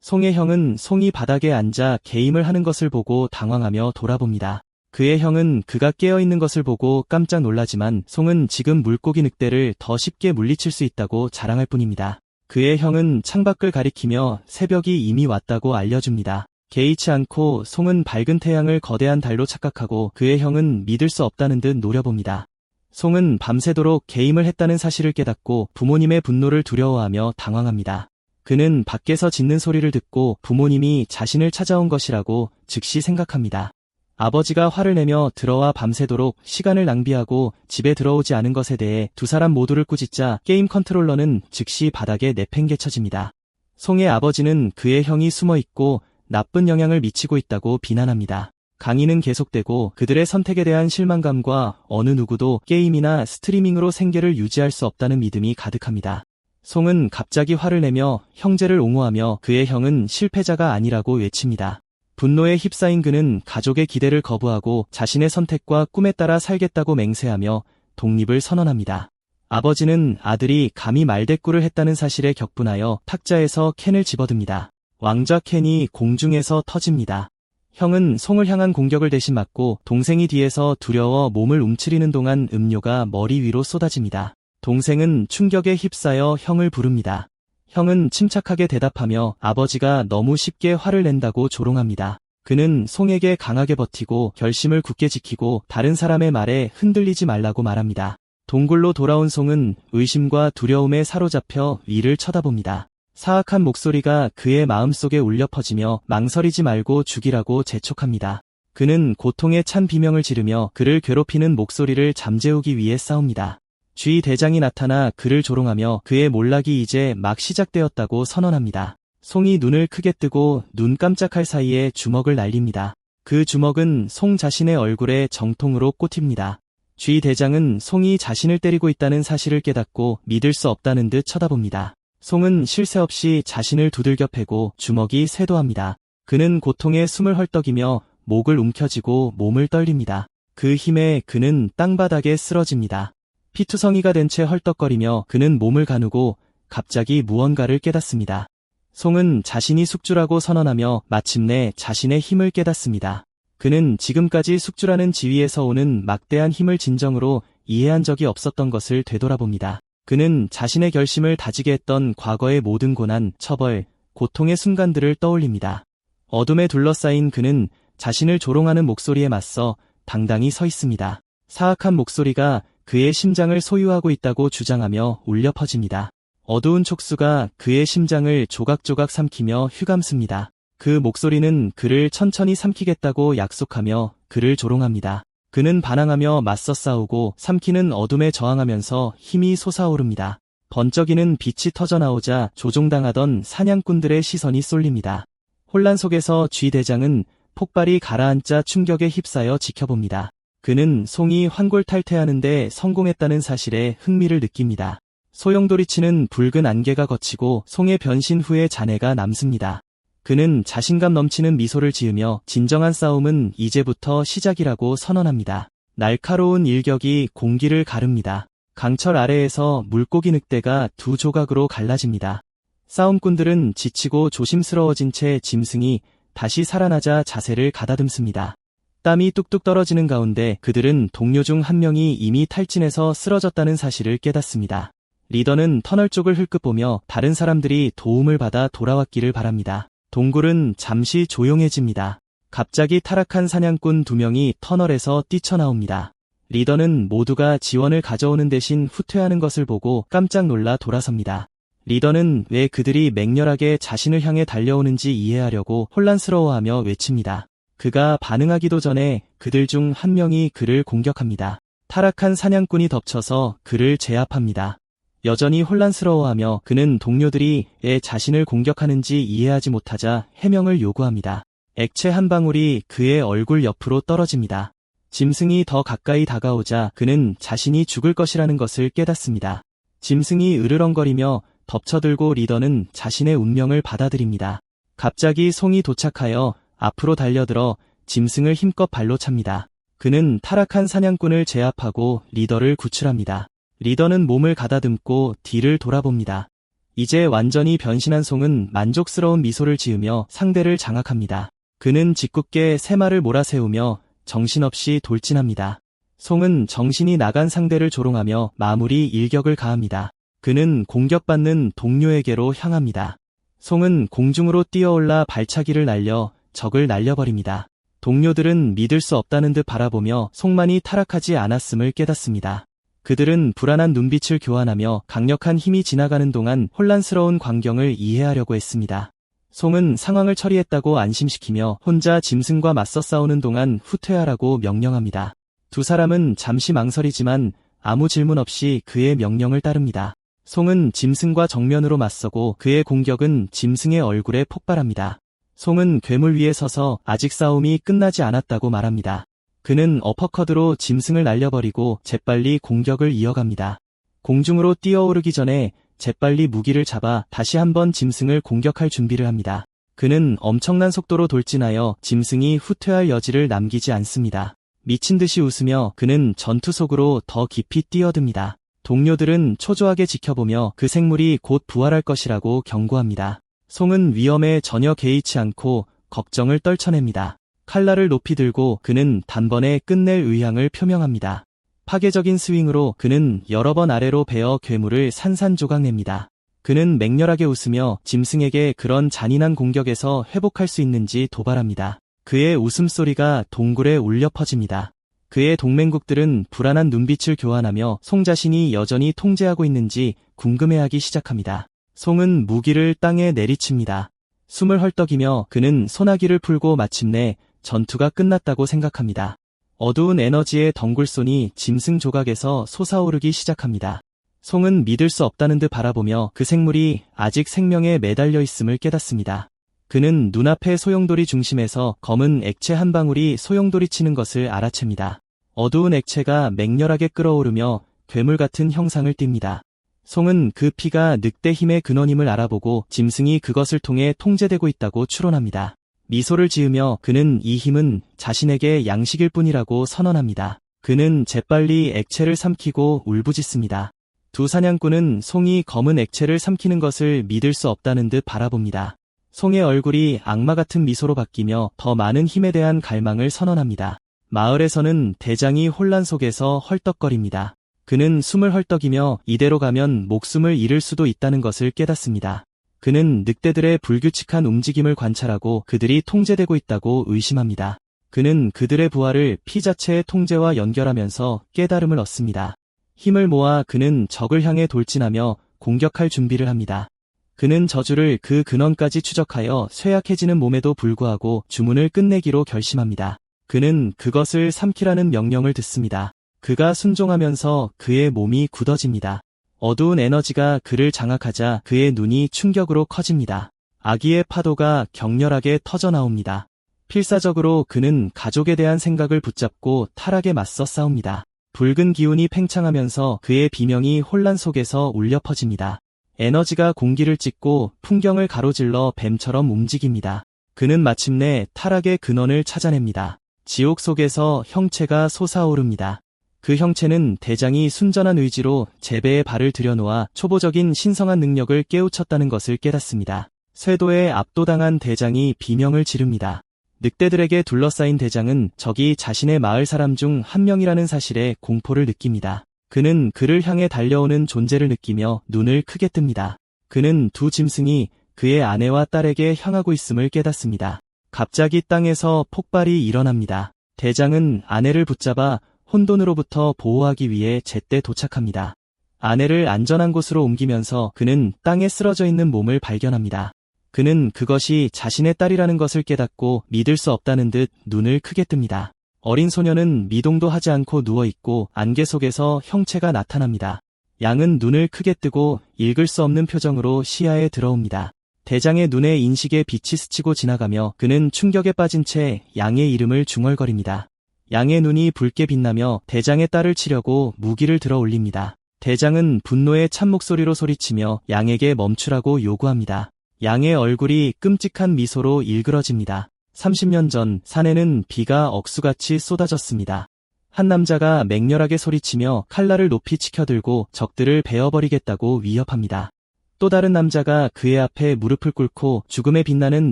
송의 형은 송이 바닥에 앉아 게임을 하는 것을 보고 당황하며 돌아봅니다. 그의 형은 그가 깨어있는 것을 보고 깜짝 놀라지만 송은 지금 물고기 늑대를 더 쉽게 물리칠 수 있다고 자랑할 뿐입니다. 그의 형은 창밖을 가리키며 새벽이 이미 왔다고 알려줍니다. 개의치 않고 송은 밝은 태양을 거대한 달로 착각하고 그의 형은 믿을 수 없다는 듯 노려봅니다. 송은 밤새도록 게임을 했다는 사실을 깨닫고 부모님의 분노를 두려워하며 당황합니다. 그는 밖에서 짖는 소리를 듣고 부모님이 자신을 찾아온 것이라고 즉시 생각합니다. 아버지가 화를 내며 들어와 밤새도록 시간을 낭비하고 집에 들어오지 않은 것에 대해 두 사람 모두를 꾸짖자 게임 컨트롤러는 즉시 바닥에 내팽개쳐집니다. 송의 아버지는 그의 형이 숨어있고 나쁜 영향을 미치고 있다고 비난합니다. 강의는 계속되고 그들의 선택에 대한 실망감과 어느 누구도 게임이나 스트리밍으로 생계를 유지할 수 없다는 믿음이 가득합니다. 송은 갑자기 화를 내며 형제를 옹호하며 그의 형은 실패자가 아니라고 외칩니다. 분노에 휩싸인 그는 가족의 기대를 거부하고 자신의 선택과 꿈에 따라 살겠다고 맹세하며 독립을 선언합니다. 아버지는 아들이 감히 말대꾸를 했다는 사실에 격분하여 탁자에서 캔을 집어듭니다. 왕좌 캔이 공중에서 터집니다. 형은 송을 향한 공격을 대신 맞고 동생이 뒤에서 두려워 몸을 움츠리는 동안 음료가 머리 위로 쏟아집니다. 동생은 충격에 휩싸여 형을 부릅니다. 형은 침착하게 대답하며 아버지가 너무 쉽게 화를 낸다고 조롱합니다. 그는 송에게 강하게 버티고 결심을 굳게 지키고 다른 사람의 말에 흔들리지 말라고 말합니다. 동굴로 돌아온 송은 의심과 두려움에 사로잡혀 위를 쳐다봅니다. 사악한 목소리가 그의 마음속에 울려 퍼지며 망설이지 말고 죽이라고 재촉합니다. 그는 고통에 찬 비명을 지르며 그를 괴롭히는 목소리를 잠재우기 위해 싸웁니다. 쥐 대장이 나타나 그를 조롱하며 그의 몰락이 이제 막 시작되었다고 선언합니다. 송이 눈을 크게 뜨고 눈 깜짝할 사이에 주먹을 날립니다. 그 주먹은 송 자신의 얼굴에 정통으로 꽂힙니다. 쥐 대장은 송이 자신을 때리고 있다는 사실을 깨닫고 믿을 수 없다는 듯 쳐다봅니다. 송은 쉴 새 없이 자신을 두들겨 패고 주먹이 쇄도합니다. 그는 고통에 숨을 헐떡이며 목을 움켜쥐고 몸을 떨립니다. 그 힘에 그는 땅바닥에 쓰러집니다. 피투성이가 된 채 헐떡거리며 그는 몸을 가누고 갑자기 무언가를 깨닫습니다. 송은 자신이 숙주라고 선언하며 마침내 자신의 힘을 깨닫습니다. 그는 지금까지 숙주라는 지위에서 오는 막대한 힘을 진정으로 이해한 적이 없었던 것을 되돌아봅니다. 그는 자신의 결심을 다지게 했던 과거의 모든 고난, 처벌, 고통의 순간들을 떠올립니다. 어둠에 둘러싸인 그는 자신을 조롱하는 목소리에 맞서 당당히 서 있습니다. 사악한 목소리가 그의 심장을 소유하고 있다고 주장하며 울려 퍼집니다. 어두운 촉수가 그의 심장을 조각조각 삼키며 휘감습니다. 그 목소리는 그를 천천히 삼키겠다고 약속하며 그를 조롱합니다. 그는 반항하며 맞서 싸우고 삼키는 어둠에 저항하면서 힘이 솟아오릅니다. 번쩍이는 빛이 터져나오자 조종당하던 사냥꾼들의 시선이 쏠립니다. 혼란 속에서 쥐 대장은 폭발이 가라앉자 충격에 휩싸여 지켜봅니다. 그는 송이 환골탈퇴하는데 성공했다는 사실에 흥미를 느낍니다. 소용돌이치는 붉은 안개가 걷히고 송의 변신 후의 잔해가 남습니다. 그는 자신감 넘치는 미소를 지으며 진정한 싸움은 이제부터 시작이라고 선언합니다. 날카로운 일격이 공기를 가릅니다. 강철 아래에서 물고기 늑대가 두 조각으로 갈라집니다. 싸움꾼들은 지치고 조심스러워진 채 짐승이 다시 살아나자 자세를 가다듬습니다. 땀이 뚝뚝 떨어지는 가운데 그들은 동료 중 한 명이 이미 탈진해서 쓰러졌다는 사실을 깨닫습니다. 리더는 터널 쪽을 흘끗 보며 다른 사람들이 도움을 받아 돌아왔기를 바랍니다. 동굴은 잠시 조용해집니다. 갑자기 타락한 사냥꾼 2명이 터널에서 뛰쳐나옵니다. 리더는 모두가 지원을 가져오는 대신 후퇴하는 것을 보고 깜짝 놀라 돌아섭니다. 리더는 왜 그들이 맹렬하게 자신을 향해 달려오는지 이해하려고 혼란스러워하며 외칩니다. 그가 반응하기도 전에 그들 중 한 명이 그를 공격합니다. 타락한 사냥꾼이 덮쳐서 그를 제압합니다. 여전히 혼란스러워하며 그는 동료들이 왜 자신을 공격하는지 이해하지 못하자 해명을 요구합니다. 액체 한 방울이 그의 얼굴 옆으로 떨어집니다. 짐승이 더 가까이 다가오자 그는 자신이 죽을 것이라는 것을 깨닫습니다. 짐승이 으르렁거리며 덮쳐들고 리더는 자신의 운명을 받아들입니다. 갑자기 송이 도착하여 앞으로 달려들어 짐승을 힘껏 발로 찹니다. 그는 타락한 사냥꾼을 제압하고 리더를 구출합니다. 리더는 몸을 가다듬고 뒤를 돌아봅니다. 이제 완전히 변신한 송은 만족스러운 미소를 지으며 상대를 장악합니다. 그는 짓궂게 세마를 몰아세우며 정신없이 돌진합니다. 송은 정신이 나간 상대를 조롱하며 마무리 일격을 가합니다. 그는 공격받는 동료에게로 향합니다. 송은 공중으로 뛰어올라 발차기를 날려 적을 날려버립니다. 동료들은 믿을 수 없다는 듯 바라보며 송만이 타락하지 않았음을 깨닫습니다. 그들은 불안한 눈빛을 교환하며 강력한 힘이 지나가는 동안 혼란스러운 광경을 이해하려고 했습니다. 송은 상황을 처리했다고 안심시키며 혼자 짐승과 맞서 싸우는 동안 후퇴하라고 명령합니다. 두 사람은 잠시 망설이지만 아무 질문 없이 그의 명령을 따릅니다. 송은 짐승과 정면으로 맞서고 그의 공격은 짐승의 얼굴에 폭발합니다. 송은 괴물 위에 서서 아직 싸움이 끝나지 않았다고 말합니다. 그는 어퍼컷으로 짐승을 날려버리고 재빨리 공격을 이어갑니다. 공중으로 뛰어오르기 전에 재빨리 무기를 잡아 다시 한번 짐승을 공격할 준비를 합니다. 그는 엄청난 속도로 돌진하여 짐승이 후퇴할 여지를 남기지 않습니다. 미친 듯이 웃으며 그는 전투 속으로 더 깊이 뛰어듭니다. 동료들은 초조하게 지켜보며 그 생물이 곧 부활할 것이라고 경고합니다. 송은 위험에 전혀 개의치 않고 걱정을 떨쳐냅니다. 칼날을 높이 들고 그는 단번에 끝낼 의향을 표명합니다. 파괴적인 스윙으로 그는 여러 번 아래로 베어 괴물을 산산조각냅니다. 그는 맹렬하게 웃으며 짐승에게 그런 잔인한 공격에서 회복할 수 있는지 도발합니다. 그의 웃음소리가 동굴에 울려 퍼집니다. 그의 동맹국들은 불안한 눈빛을 교환하며 송 자신이 여전히 통제하고 있는지 궁금해하기 시작합니다. 송은 무기를 땅에 내리칩니다. 숨을 헐떡이며 그는 소나기를 풀고 마침내 전투가 끝났다고 생각합니다. 어두운 에너지의 덩굴손이 짐승 조각에서 솟아오르기 시작합니다. 송은 믿을 수 없다는 듯 바라보며 그 생물이 아직 생명에 매달려 있음을 깨닫습니다. 그는 눈앞의 소용돌이 중심에서 검은 액체 한 방울이 소용돌이 치는 것을 알아챕니다. 어두운 액체가 맹렬하게 끓어오르며 괴물 같은 형상을 띱니다. 송은 그 피가 늑대 힘의 근원임을 알아보고 짐승이 그것을 통해 통제되고 있다고 추론합니다. 미소를 지으며 그는 이 힘은 자신에게 양식일 뿐이라고 선언합니다. 그는 재빨리 액체를 삼키고 울부짖습니다. 두 사냥꾼은 송이 검은 액체를 삼키는 것을 믿을 수 없다는 듯 바라봅니다. 송의 얼굴이 악마 같은 미소로 바뀌며 더 많은 힘에 대한 갈망을 선언합니다. 마을에서는 대장이 혼란 속에서 헐떡거립니다. 그는 숨을 헐떡이며 이대로 가면 목숨을 잃을 수도 있다는 것을 깨닫습니다. 그는 늑대들의 불규칙한 움직임을 관찰하고 그들이 통제되고 있다고 의심합니다. 그는 그들의 부하를 피 자체의 통제와 연결하면서 깨달음을 얻습니다. 힘을 모아 그는 적을 향해 돌진하며 공격할 준비를 합니다. 그는 저주를 그 근원까지 추적하여 쇠약해지는 몸에도 불구하고 주문을 끝내기로 결심합니다. 그는 그것을 삼키라는 명령을 듣습니다. 그가 순종하면서 그의 몸이 굳어집니다. 어두운 에너지가 그를 장악하자 그의 눈이 충격으로 커집니다. 아기의 파도가 격렬하게 터져나옵니다. 필사적으로 그는 가족에 대한 생각을 붙잡고 타락에 맞서 싸웁니다. 붉은 기운이 팽창하면서 그의 비명이 혼란 속에서 울려 퍼집니다. 에너지가 공기를 찢고 풍경을 가로질러 뱀처럼 움직입니다. 그는 마침내 타락의 근원을 찾아냅니다. 지옥 속에서 형체가 솟아오릅니다. 그 형체는 대장이 순전한 의지로 제배에 발을 들여놓아 초보적인 신성한 능력을 깨우쳤다는 것을 깨닫습니다. 쇄도에 압도당한 대장이 비명을 지릅니다. 늑대들에게 둘러싸인 대장은 적이 자신의 마을 사람 중 한 명이라는 사실에 공포를 느낍니다. 그는 그를 향해 달려오는 존재를 느끼며 눈을 크게 뜹니다. 그는 두 짐승이 그의 아내와 딸에게 향하고 있음을 깨닫습니다. 갑자기 땅에서 폭발이 일어납니다. 대장은 아내를 붙잡아 혼돈으로부터 보호하기 위해 제때 도착합니다. 아내를 안전한 곳으로 옮기면서 그는 땅에 쓰러져 있는 몸을 발견합니다. 그는 그것이 자신의 딸이라는 것을 깨닫고 믿을 수 없다는 듯 눈을 크게 뜹니다. 어린 소녀는 미동도 하지 않고 누워있고 안개 속에서 형체가 나타납니다. 양은 눈을 크게 뜨고 읽을 수 없는 표정으로 시야에 들어옵니다. 대장의 눈에 인식의 빛이 스치고 지나가며 그는 충격에 빠진 채 양의 이름을 중얼거립니다. 양의 눈이 붉게 빛나며 대장의 딸을 치려고 무기를 들어 올립니다. 대장은 분노의 찬 목소리로 소리치며 양에게 멈추라고 요구합니다. 양의 얼굴이 끔찍한 미소로 일그러집니다. 30년 전 산에는 비가 억수같이 쏟아졌습니다. 한 남자가 맹렬하게 소리치며 칼날을 높이 치켜들고 적들을 베어버리겠다고 위협합니다. 또 다른 남자가 그의 앞에 무릎을 꿇고 죽음에 빛나는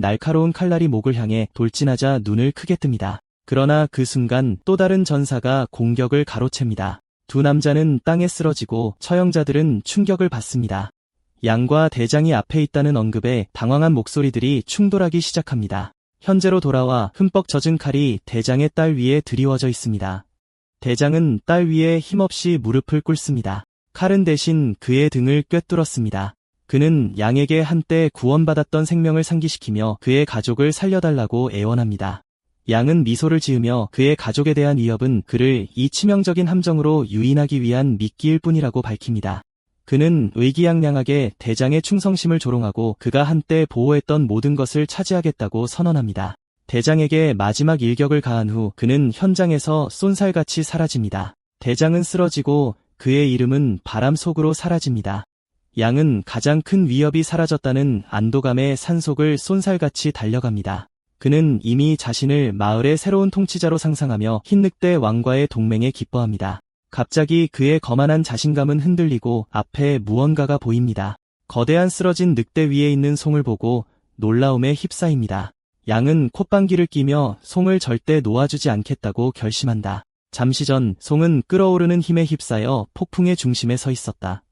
날카로운 칼날이 목을 향해 돌진하자 눈을 크게 뜹니다. 그러나 그 순간 또 다른 전사가 공격을 가로챕니다. 두 남자는 땅에 쓰러지고 처형자들은 충격을 받습니다. 양과 대장이 앞에 있다는 언급에 당황한 목소리들이 충돌하기 시작합니다. 현재로 돌아와 흠뻑 젖은 칼이 대장의 딸 위에 드리워져 있습니다. 대장은 딸 위에 힘없이 무릎을 꿇습니다. 칼은 대신 그의 등을 꿰뚫었습니다. 그는 양에게 한때 구원받았던 생명을 상기시키며 그의 가족을 살려달라고 애원합니다. 양은 미소를 지으며 그의 가족에 대한 위협은 그를 이 치명적인 함정으로 유인하기 위한 미끼일 뿐이라고 밝힙니다. 그는 의기양양하게 대장의 충성심을 조롱하고 그가 한때 보호했던 모든 것을 차지하겠다고 선언합니다. 대장에게 마지막 일격을 가한 후 그는 현장에서 쏜살같이 사라집니다. 대장은 쓰러지고 그의 이름은 바람 속으로 사라집니다. 양은 가장 큰 위협이 사라졌다는 안도감에 산속을 쏜살같이 달려갑니다. 그는 이미 자신을 마을의 새로운 통치자로 상상하며 흰늑대 왕과의 동맹에 기뻐합니다. 갑자기 그의 거만한 자신감은 흔들리고 앞에 무언가가 보입니다. 거대한 쓰러진 늑대 위에 있는 송을 보고 놀라움에 휩싸입니다. 양은 콧방귀를 끼며 송을 절대 놓아주지 않겠다고 결심한다. 잠시 전 송은 끓어오르는 힘에 휩싸여 폭풍의 중심에 서 있었다.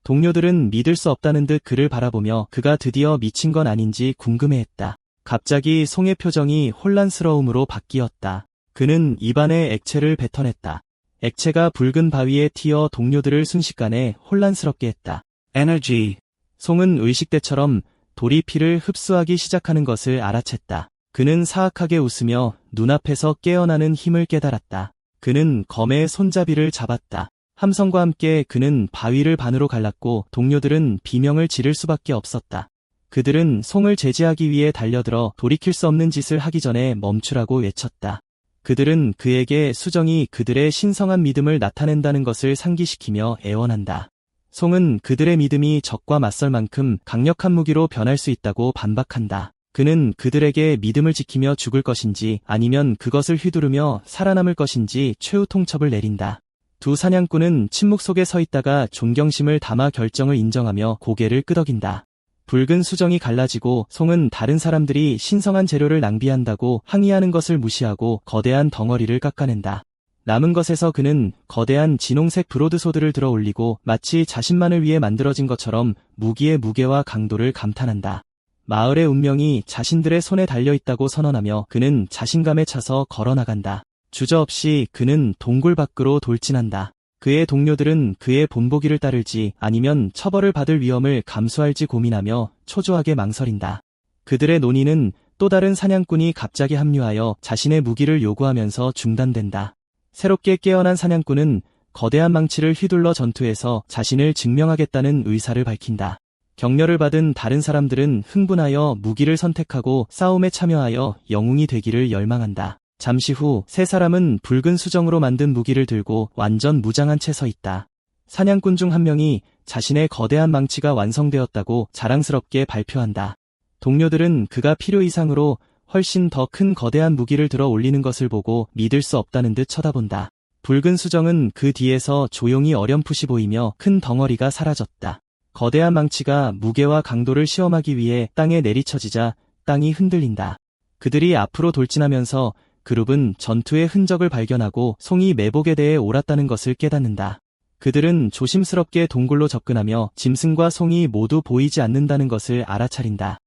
동료들은 믿을 수 없다는 듯 그를 바라보며 그가 드디어 미친 건 아닌지 궁금해했다. 갑자기 송의 표정이 혼란스러움으로 바뀌었다. 그는 입안에 액체를 뱉어냈다. 액체가 붉은 바위에 튀어 동료들을 순식간에 혼란스럽게 했다. 에너지. 송은 의식대처럼 돌이 피를 흡수하기 시작하는 것을 알아챘다. 그는 사악하게 웃으며 눈앞에서 깨어나는 힘을 깨달았다. 그는 검의 손잡이를 잡았다. 함성과 함께 그는 바위를 반으로 갈랐고 동료들은 비명을 지를 수밖에 없었다. 그들은 송을 제지하기 위해 달려들어 돌이킬 수 없는 짓을 하기 전에 멈추라고 외쳤다. 그들은 그에게 수정이 그들의 신성한 믿음을 나타낸다는 것을 상기시키며 애원한다. 송은 그들의 믿음이 적과 맞설 만큼 강력한 무기로 변할 수 있다고 반박한다. 그는 그들에게 믿음을 지키며 죽을 것인지 아니면 그것을 휘두르며 살아남을 것인지 최후 통첩을 내린다. 두 사냥꾼은 침묵 속에 서 있다가 존경심을 담아 결정을 인정하며 고개를 끄덕인다. 붉은 수정이 갈라지고 송은 다른 사람들이 신성한 재료를 낭비한다고 항의하는 것을 무시하고 거대한 덩어리를 깎아낸다. 남은 것에서 그는 거대한 진홍색 브로드소드를 들어 올리고 마치 자신만을 위해 만들어진 것처럼 무기의 무게와 강도를 감탄한다. 마을의 운명이 자신들의 손에 달려있다고 선언하며 그는 자신감에 차서 걸어나간다. 주저없이 그는 동굴 밖으로 돌진한다. 그의 동료들은 그의 본보기를 따를지 아니면 처벌을 받을 위험을 감수할지 고민하며 초조하게 망설인다. 그들의 논의는 또 다른 사냥꾼이 갑자기 합류하여 자신의 무기를 요구하면서 중단된다. 새롭게 깨어난 사냥꾼은 거대한 망치를 휘둘러 전투에서 자신을 증명하겠다는 의사를 밝힌다. 격려를 받은 다른 사람들은 흥분하여 무기를 선택하고 싸움에 참여하여 영웅이 되기를 열망한다. 잠시 후 세 사람은 붉은 수정으로 만든 무기를 들고 완전 무장한 채 서 있다. 사냥꾼 중 한 명이 자신의 거대한 망치가 완성되었다고 자랑스럽게 발표한다. 동료들은 그가 필요 이상으로 훨씬 더 큰 거대한 무기를 들어 올리는 것을 보고 믿을 수 없다는 듯 쳐다본다. 붉은 수정은 그 뒤에서 조용히 어렴풋이 보이며 큰 덩어리가 사라졌다. 거대한 망치가 무게와 강도를 시험하기 위해 땅에 내리쳐지자 땅이 흔들린다. 그들이 앞으로 돌진하면서 그룹은 전투의 흔적을 발견하고 송이 매복에 대해 옳았다는 것을 깨닫는다. 그들은 조심스럽게 동굴로 접근하며 짐승과 송이 모두 보이지 않는다는 것을 알아차린다.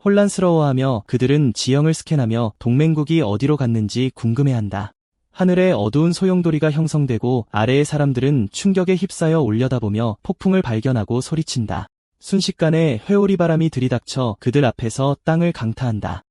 혼란스러워하며 그들은 지형을 스캔하며 동맹국이 어디로 갔는지 궁금해한다. 하늘에 어두운 소용돌이가 형성되고 아래의 사람들은 충격에 휩싸여 올려다보며 폭풍을 발견하고 소리친다. 순식간에 회오리 바람이 들이닥쳐 그들 앞에서 땅을 강타한다.